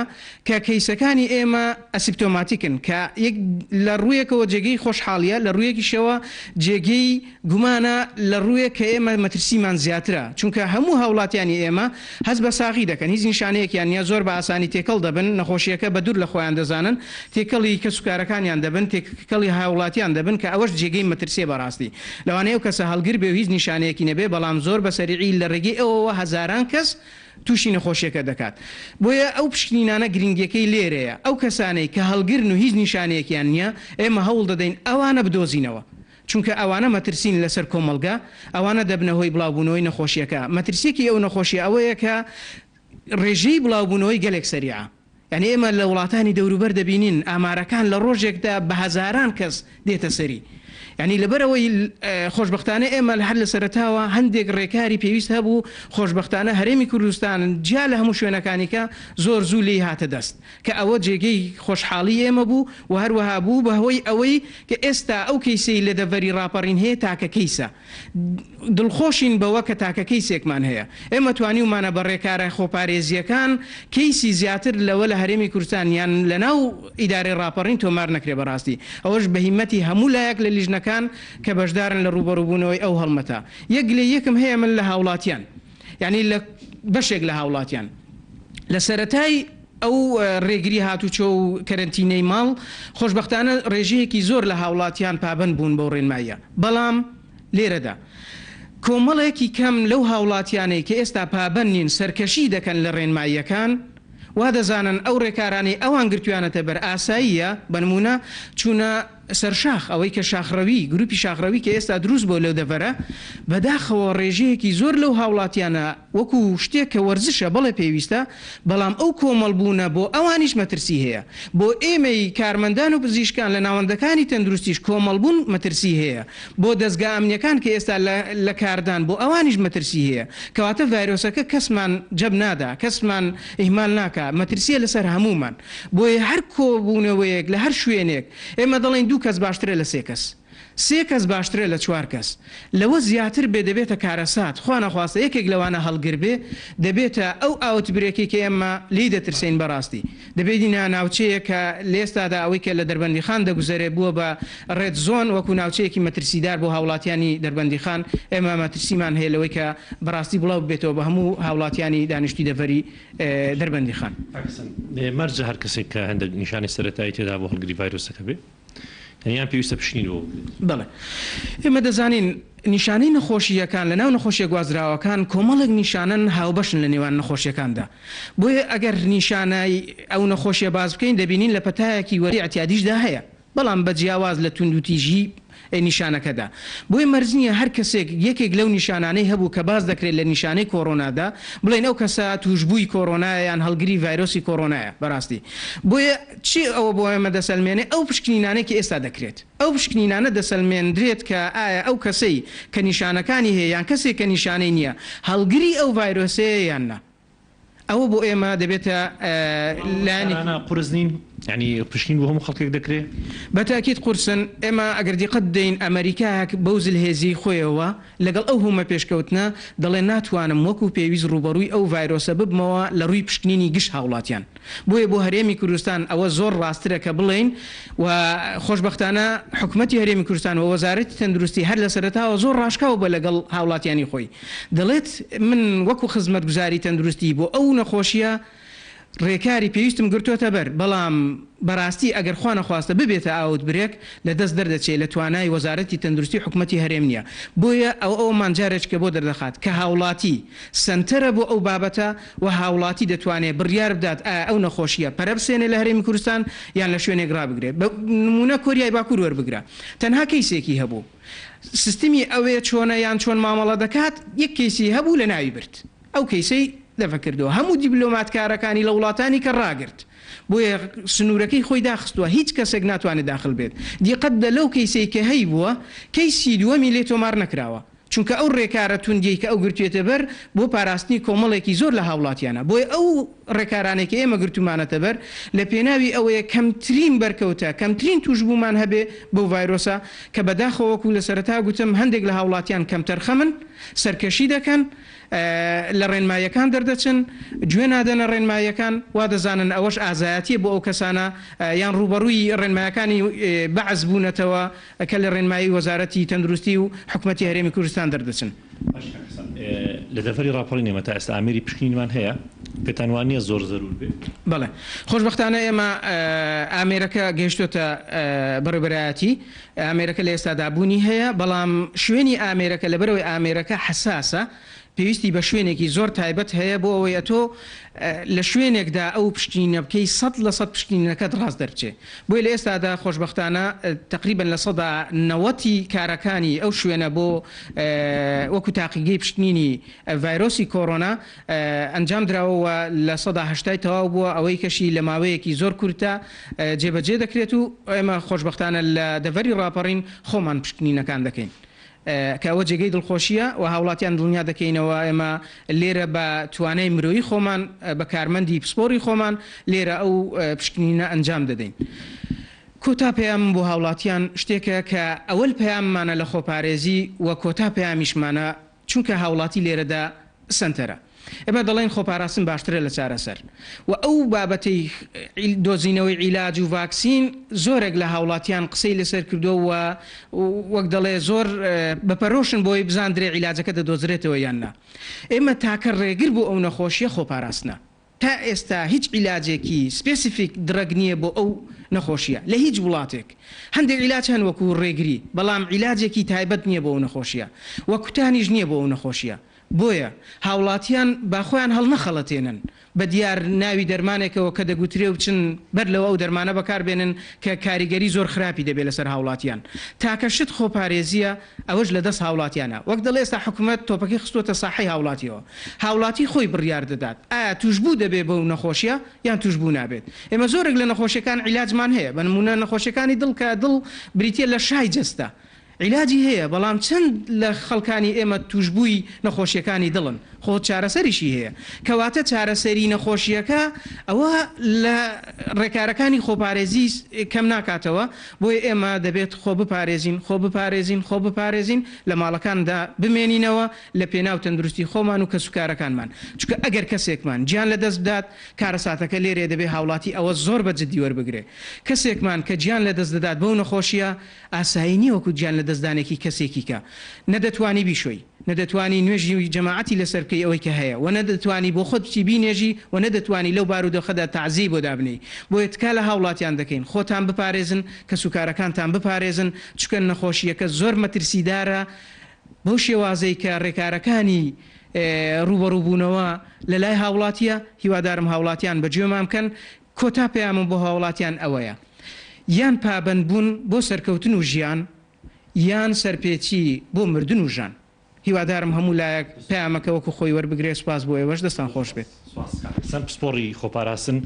کە کەیسەکانی ئێمە ئەسیپتۆماتیکن کە لە ڕوویەکەوە جێگەی خۆشحاڵیە لە ڕوویەکیشەوە جێگەی گومانە لە ڕوویە کە ئێمە مەترسیمان زیاترە چونکە هەموو هاوڵاتیانی ئێمە هەز بە ساغی دەکەن هیچ نیشانەیەکیان نیە زۆر بە ئاسانی تێکەڵ دەبن نەخۆشیەکە بە دوور لە خۆیان دەزانن تێکەڵی کەسوکارەکانیان دەبن تێکەڵی هاوڵاتیان دەبن کە ئەوەش جێگەی مەترسیە بەڕاستی لەوانەیە ئەو کەسە هەڵگر بێ و هیچ نیشانەیەکی نەبێ بەڵام زۆر بە سەریعی لە ڕێگەی ئەوەوە هەزاران کەس تووشی نەخۆشیەکە دەکات بۆیە ئەو پشکنینانە گرنگیەکەی لێرەیە ئەو کەسانەی کە هەڵگرن و هیچ نیشانەیەکیان نییە ئێمە هەوڵ دەدەین ئەوانە بدۆزینەوە چونکە ئەوانە مەترسین لەسەر کۆمەلگا ئەوانە دەبنەوەی بڵاوبوونەوەی نەخۆشیەکە مەترسیەکی ئەو نەخۆشی ئەوەیە کە ڕێژەی بڵاوبوونەوەی گەلێک سەریعە یعنی ئێمە لە وڵاتانی دەوروبەر دەبینین ئامارەکان لە ڕۆژێکدا بە هەزاران کەس دێتە سەری ینی لەبەرەوەی خۆشببختانە ئێمە لە هەر لە سەرتاوە هەندێک ڕێکاری پێویست هەبوو خۆشببختانە هەرێمی کوردستان جیا لە هەموو شوێنەکانیکە زۆر زوو لی هاتە دەست کە ئەوە جێگەی خۆشحاڵی ئێمە بوو و هەروەها بوو بەهۆی ئەوەی کە ئێستا ئەو کەیسەی لە دەڤەری ڕاپەڕین هەیە تاکە کەیسە دڵخۆشین بەوە کە تاکە کەیسێکمان هەیە ئێمە توانیومانە بە ڕێکارە خۆپارێزیەکان کەیسی زیاتر لەوە لە هەرێمی کوردستان یان لە ناو ئیدارەی ڕاپەڕین تۆمار نەکرێ بەڕاستی ئەوەش بەهیمەتی هەموو لایەک لە لیژنەکان کە بەشدارن لە ڕوبەڕووبوونەوەی ئەو هەڵمەتە یەکم هەیە من لە هاوڵاتیان یعنی لە بەشێک لە هاوڵاتیان لە سەرەتای ئەو ڕێگری هاتوچۆ و کەرنتینەی ماڵ خۆشببختانە ڕێژەیەکی زۆر لە هاوڵاتیان پابند بوون بەو ڕێنماییە بەڵام لێرەدا کۆمەڵێکی کەم لەو هاوڵاتیانەی کە ئێستا پابند نین سەرکەشی دەکەن لە ڕێنماییەکان وا دەزانن ئەو ڕێکارانی ئەوان گرتویانەتە بەر ئاساییە بنمونە چوونە سەرشاخ ئەوەی کە شاخڕەوی گروپی شاخڕەوی کە ئێستا دروست بۆ لەو دەڤەرە بەداخەوە ڕێژەیەکی زۆر لەو هاوڵاتیانە وەکو شتێک کە وەرزشە بەڵێ پێویستە بەڵام ئەو کۆمەڵبوونە بۆ ئەوانیش مەترسی هەیە بۆ ئێمەی کارمەندان و پزیشکان لە ناوەندەکانی تەندروستیش کۆمەڵبوون مەترسی هەیە بۆ دەستگا ئەمنیەکان کە ئێستا لە کاردان بۆ ئەوانیش مەترسی هەیە کەواتە ڤایرۆسەکە کەسمان جەب نادا کەسمان ئیهمال ناکە مەترسیە لەسەر هەمومان بۆیە هەر کۆبوونەوەیەک لە هەر شوێنێک ئێمە دەڵێن دوو کەس باشترە لە سێ کەس 3 کەس باشترە لە 4 کەس لەوە زیاتر بێ دەبێتە کارەسات خوا نەخواستە یەکێک لەوانە هەڵگر بێ دەبێتە ئەو ئاوتبرێکی کە ئێمە لی دەترسین بەڕاستی دەبێتی ناوچەیە کە لێستادا ئەوەی کە لە دەربەندی خان دەگوزارێ بووە بە ڕێت زۆن وەکو ناوچەیەکی مەترسیدار بۆ هاوڵاتیانی دەربەندی خان ئێمە مەترسیمان هەیە لەوەی کە بەڕاستی بڵاو بێتەوە بە هەموو هاوڵاتیانی دانیشتی دەڤەری دەربەندی خان مەرجە هەر کەسێک کە هەندێک نیشانی سەرەتایی تێدا بۆ هەڵگری ڤایرۆسەکە بێ یان پێویستە پشتینەوە بڵێ ئێمە دەزانین نیشانەی نەخۆشیەکان لە ناو نەخۆشیە گوازراوەکان کۆمەڵێک نیشانن هاوبەشن لە نێوان نەخۆشیەکاندا بۆیە ئەگەر نیشانای ئەو نەخۆشیە باز بکەین دەبینین لە پەتایەکی وەری ئەتیادیشدا هەیە بەڵام بە جیاواز لە توندوتیژی نیشانەکەدا بۆی مەرزنیە هەر کەسێک یەکێک لەو نیشانانەی هەبوو کە باز دەکرێت لە نیشانەی کۆڕۆنادا بڵێن ئەو کەسە توشببووی کۆڕۆنایە یان هەڵگری ڤایرۆسی کۆڕۆنایە بەڕاستی بۆیە چی ئەوە بۆ ئێمە دەسەلمێنێ ئەو پشکنینانێکی ئێستا دەکرێت ئەو پشکنینانە دەسەلمێنرێت کە ئایا ئەو کەسەی کە نیشانەکانی هەیە یان کەسێک کە نیشانەی نییە هەڵگری ئەو ڤایرۆسەیە یاننا ئەوە بۆ ئێمە دەبێتە لانی قورزنین ینی پشتین بۆ هەموو خەڵکێک دەکرێت بەتاکیت قورسن ئێمە ئەگەر دیقەت دەین ئەمریکایەک بەوزل هێزی خۆیەوە لەگەڵ ئەو هەموو پێشکەوتنە دەڵێ ناتوانم وەکو پێویست ڕوبەڕووی ئەو ڤایرۆسە ببمەوە لە ڕووی پشکنینی گشت هاوڵاتیان بۆیە بۆ هەرێمی کوردستان ئەوە زۆر ڕاسترە کە بڵێن و خۆشبەختانە حکوومەتی هەرێمی کوردستان و وەزارەتی تەندروستی هەر لە سەرەتاوە زۆر ڕاشکاوە بە لەگەڵ هاوڵاتیانی خۆی دەڵێت من وەکو خزمەتگوزاری تەندروستی بۆ ئەو نەخۆشیە ڕێکاری پێویستم گرتوۆتە بەر بەڵام بەڕاستی ئەگەر خوا نەخواستە ببێتە ئاوت برێک لە دەست دەردەچێت لە توانای وەزارەتی تەندروستی حکوومەتی هەرێم نییە بۆیە ئەو مانجارێککە بۆ دەردەخات کە هاوڵاتی سنتەرە بۆ ئەو بابەتە و هاوڵاتی دەتوانێت بڕیار بدات ئەو نەخۆشیە پەرەبسێنێ لە هەرێمی کوردستان یان لە شوێنێک ڕابگرێت بە نمونە کۆریای باکوور وەربگرە تەنها کەیسێکی هەبوو سیستمی ئەوەیە چۆنە یان چۆن مامەڵە دەکات یەک کەیسی هەبوو لە ناوی برد ئەو کەیسەی دەفەکردەوە هەموو دیبلۆماتکارەکانی لە وڵاتانی کە ڕاگرت بۆیە سنوورەکەی خۆی داخستووە هیچ کەسێک ناتوانێت داخل بێت دیقەت دە لەو کەیسەی کە هەی بووە کەیسی دووەمی لێ تۆمار نەکراوە چونکە ئەو ڕێکارە توندی کە ئەو گرتوێتە بەر بۆ پاراستنی کۆمەڵێکی زۆر لە هاوڵاتیانە بۆی ئەو ڕێکارانێکی ئێمە گرتومانەتە بەر لە پێناوی ئەوەیە کەمترین بەرکەوتە کەمترین توشببوومان هەبێ بەو ڤایرۆسە کە بەداخەوەکو لە سەرەتا گوتم هەندێک لە هاوڵاتیان کەمتەرخەمن سەرکەشی دەکەن لە ڕێنمایەکان دەردەچن گوێ نادەنە ڕێنمایەکان وا دەزانن ئەوەش ئازایەتیە بۆ ئەو کەسانە یان ڕوبەڕووی ڕێنمایەکانی بەعز بوونەتەوە کە لە ڕێنمایی وەزارەتی تەندروستی و حکوومەتی هەرێمی کوردستان دەردەچن لە دەفەری راپۆڵی نێمە تا ئێستا ئامێری پشکنینمان هەیە پێتانوانیە زۆر زەرور بێت بەڵێ خۆشبەختانە ئێمە ئامێرەکە گەیشتۆتە بەڕێبەرایەتی ئامێرەکە لە ئێستادا بوونی هەیە بەڵام شوێنی ئامێرەکە لەبەرەوەی ئامێرەکە حساسە پێویستی بە شوێنێکی زۆر تایبەت هەیە بۆ ئەوەیە تۆ لە شوێنێکدا ئەو پشتینە بکەی 100% پشتینەکەت ڕاست دەرچێ بۆی لە ئێستادا خۆشبەختانە تقریبا لە 90 کارەکانی ئەو شوێنە بۆ وەکو تاقیگەی پشتنینی ڤایرۆسی کۆڕۆنا ئەنجام درراوەوە لە 180 تەواو بووە ئەوەی کەشی لە ماوەیەکی زۆر کورتە جێبەجێ دەکرێت و ئێمە خۆشبەختانە لە دەڤەری راپەڕین خۆمان پشتنینەکان دەکەین کەەوە جێگەی دڵخۆشیە و هاوڵاتیان دڵنیا دەکەینەوە ئێمە لێرە بە توانای مرۆیی خۆمان بە کارمەندی پسپۆری خۆمان لێرە ئەو پشکنینە ئەنجام دەدەین. کۆتا پەیام بۆ هاوڵاتیان شتێکە کە ئەوەل پەیاممانە لە خۆپارێزی و کۆتا پەیامیشمانە چونکە هاوڵاتی لێرەدا سنتەرە. ئێمە دەڵێن خۆپاراستن باشترە لە چارەسەر و ئەو بابەتەی دۆزینەوەی عیلاج و ڤاکسین زۆرێک لە هاوڵاتیان قسەی لەسەر کردووە و وەک دەڵێ زۆر بەپەرۆشن بۆی بزاندرێ عیلاجەکە دەدۆزرێتەوە یاننا ئێمە تاکە ڕێگر بۆ ئەو نەخۆشیە خۆپاراستنە تا ئێستا هیچ عیلاجێکی سپێسیفیک درەگ نییە بۆ ئەو نەخۆشیە لە هیچ وڵاتێک هەندێک عیلاج هەن وەکو ڕێگری بەڵام عیلاجێکی تایبەت نییە بۆ ئەو نەخۆشیە وەکوتانیش نییە بۆ ئەو نەخۆشیە بۆیە هاوڵاتیان باخۆیان هەڵ نەخەڵەتێنن بە دیار ناوی دەرمانێکەوە کە دەگوترێ و بچن بەر لەوە ئەو دەرمانە بەکاربێنن کە کاریگەری زۆر خراپی دەبێت لەسەر هاوڵاتیان تاکەشت خۆپارێزیە ئەوەش لە دەست هاوڵاتیانە وەک دەڵێ ئێستا حکوومەت تۆپەکەی خستوتە ساحەی هاوڵاتیەوە هاوڵاتی خۆی بڕیار دەدات ئایا توشببوو دەبێت بەو نەخۆشیە یان توشببوو نابێت ئێمە زۆرێک لە نەخۆشیەکان عیلاجمان هەیە بە نمونە نەخۆشیەکانی دڵ کە دڵ بریتە لە شای جەستە عیلاجی هەیە بەڵام چەند لە خەڵکانی ئێمە توشببووی نەخۆشیەکانی دڵن خۆ چارەسەریشی هەیە کەواتە چارەسەری نەخۆشیەکە ئەوە لە ڕێکارەکانی خۆپارێزی کەم ناکاتەوە بۆی ئێمە دەبێت خۆ بپارێزین لە ماڵەکاندا بمێنینەوە لە پێناو تەندروستی خۆمان و کەسوکارەکانمان چونکە ئەگەر کەسێکمان گیان لە دەست بدات کارەساتەکە لێرێ دەبێ هاوڵاتی ئەوە زۆر بە جددی وەربگرێ کەسێکمان کە گیان لە دەست دەدات بەو نەخۆشیە ئاسایی وەکو گیان لە دەستدانێکی کەسێکی کە نەدەتوانی بیشۆی نەدەتوانی نوێژی جەماعەتی لەسەرکەی ئەوەی کە هەیە و نەدەتوانی بۆ خۆت بچی بینێژی و نەدەتوانی لەو بارودۆخەدا تەعزیی بۆ دابنی بۆیە تکا لە هاوڵاتیان دەکەین خۆتان بپارێزن کەسوکارەکانتان بپارێزن چکە نەخۆشیەکە زۆر مەترسیدارە بەو شێوازەی کە ڕێکارەکانی ڕوبەڕووبوونەوە لە لای هاوڵاتیە هیوادارم هاوڵاتیان بەگوێمان بکەن کۆتا پەیامم بۆ هاوڵاتیان ئەوەیە یان پابەند بوون بۆ سەرکەوتن و ژیان یان سەرپێچی بۆ مردن و ژان هیوادارم هەموو لایەک پەیامەکە وەکو خۆی وەربگرێ سپاس بۆ ئێوەش دەستان خۆش بێت سەر پسپۆڕی خۆپاراستن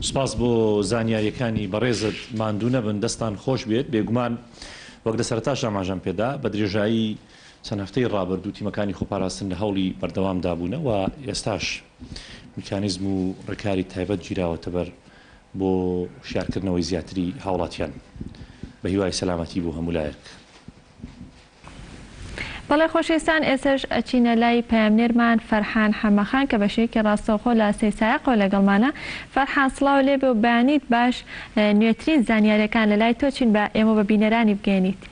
سپاس بۆ زانیاریەکانی بەڕێزت ماندوو نەبن دەستان خۆش بێت بێگومان وەک لە سەرتاش ئاماژەم پێدا بە درێژایی چەند هەفتەی ڕابردوو تیمەکانی خۆپاراستن لە هەوڵی بەردەوامدا بوونەوە ئێستاش میکانیزم و ڕێکاری تایبەت گیراوەتە بەر بۆ شیارکردنەوەی زیاتری هاوڵاتیان بە هیوای سەلامەتی بۆ هەموو لایەک بەڵێ خۆشەویستان ئێسش ئەچینە لای پەیامنێرمان فەرحان حەمەخان کە بەشەیەکی ڕاستەوخۆ لە سەیسایەقەوە لەگەڵمانە فەرحان سڵاو لێبێ و بەیانیت باش نوێترین زانیاریەکان لە لای تۆ چین بە ئێمە بە بینەرانی بگەێنیت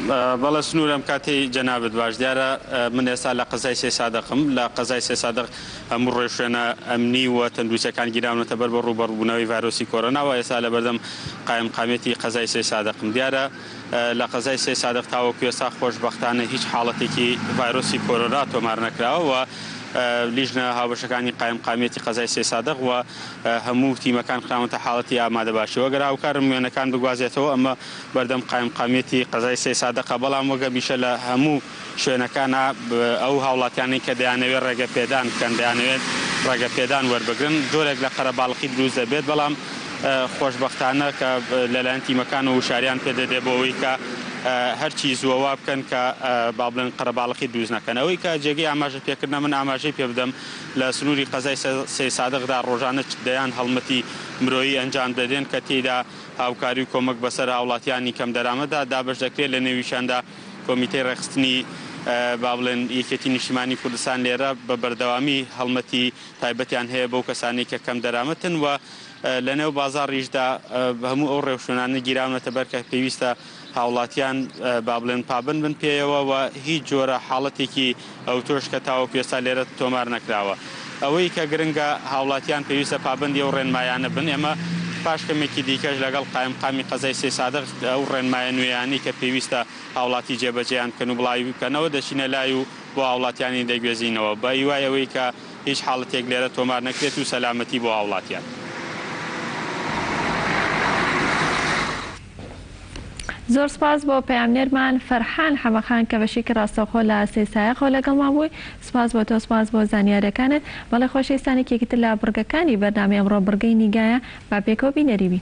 بەڵە سنوورم کاتی جەنابەت باش دیارە من ئێستا لە قەزای سێ سادەقم لە قەزای سێ سادەق هەموو ڕێشوێنە ئەمنی و تەندروستیەکان گیراونەتە بەر بە ڕوبەڕبوونەوەی ڤایرۆسی کۆرۆناوە ئێستا لە بەردەم قایمقامێتی قەزای سێ سادەقم دیارە لە قەزای سێ سادەق تاوەکو ئێستا خۆشبەختانە هیچ حاڵەتێکی ڤایرۆسی کۆرۆنا تۆمار نەکراوە لیژنە هاوبەشەکانی قایمقامێتی قەزای سێ سادەق و هەموو تیمەکان خراونەتە حاڵەتی ئامادەباشیەوە گەر هاوکارم وێنەکان بگوازێتەوە ئەمە بەردەم قایمقامێتی قەزای سێ سادەقە بەڵام وەگە میشە لە هەموو شوێنەکانە ئەو هاوڵاتیانی کە دەیانەوێت ڕێگەپێدان بکەن دەیانەوێت ڕێگەپێدان وەربگرن جۆرێک لە قەرەباڵقی دروست دەبێت بەڵام خۆشبەختانە کە لەلایەن تیمەکان و وشاریان پێدەدێ بۆەوەی کە هەرچی زووەوا بکەن کە با بڵێن قەرەباڵقی دروست نەکەن ئەوەی کە جێگەی ئاماژە پێکردنە من ئاماژەی پێ بدەم لە سنووری قەزای سێ سادەقدا ڕۆژانە دەیان هەڵمەتی مرۆیی ئەنجام دەدێن کە تێیدا هاوکاری و کۆمەک بەسەر هاوڵاتیانی کەم دەرامەدا دابش دەکرێت لە نێویشاندا کۆمیتەی ڕێخستنی با بڵێن یەکێتی نیشتیمانی کوردستان لێرە بە بەردەوامی هەڵمەتی تایبەتیان هەیە بەو کەسانی کە کەم دەرامەتن و لە نێو بازاڕیشدا هەموو ئەو ڕێوشوێنانە گیراونەتە بەر کە پێویستە هاوڵاتیان با بڵێن پابند بن پێیەوە و هیچ جۆرە حاڵەتێکی ئەو تۆش کە تاوە پێستا لێرە تۆمار نەکراوە ئەوەی کە گرنگە هاوڵاتیان پێویستە پابندی ئەو ڕێنمایانە بن ئێمە پاشکەمێکی دیکەش لەگەڵ قایمقامی قەزای سێ سادەق ئەو ڕێنمایە نوێیانی کە پێویستە هاوڵاتی جێبەجێیان بکەن و بڵاوی بکەنەوە دەچینە لای و بۆ هاوڵاتیانی دەگوێزینەوە بە هیوای ئەوەی کە هیچ حاڵەتێک لێرە تۆمار نەکرێت و سەلامەتی بۆ هاوڵاتیان زۆر سپاس بۆ پەیامنێرمان فەرحان حەمەخان کە بەشێکی ڕاستەوخۆ لە سەیسایەقەوە لەگەڵمان بووی سپاس بۆ تۆ سپاس بۆ زانیاریەکانت بەڵێ خۆشەویستانێکێکتر لە بڕگەکانی بەرنامەی ئەمڕۆ بڕگەی نیگایە با پێکەوە بینەریبی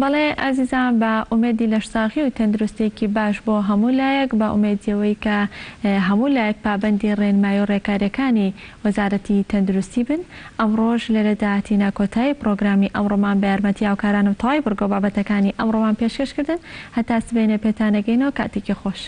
بەڵێ ئازیزان بە ئومێدی لەشساغی و تەندروستێکی باش بۆ هەموو لایەک بە ئومێدیەوەی کە هەموو لایەک پابەندی ڕێنمایی و ڕێکاریەکانی وەزارەتی تەندروستی بن ئەمڕۆژ لێرە داهاتینە کۆتایی پرۆگرامی ئەمڕۆمان بە یارمەتی هاوکارانم تەواوی بڕگۆ بابەتەکانی ئەمڕۆمان پێشکەشکردن هەتا سبەینە پێتانەگەینەوە کاتێکی خۆش.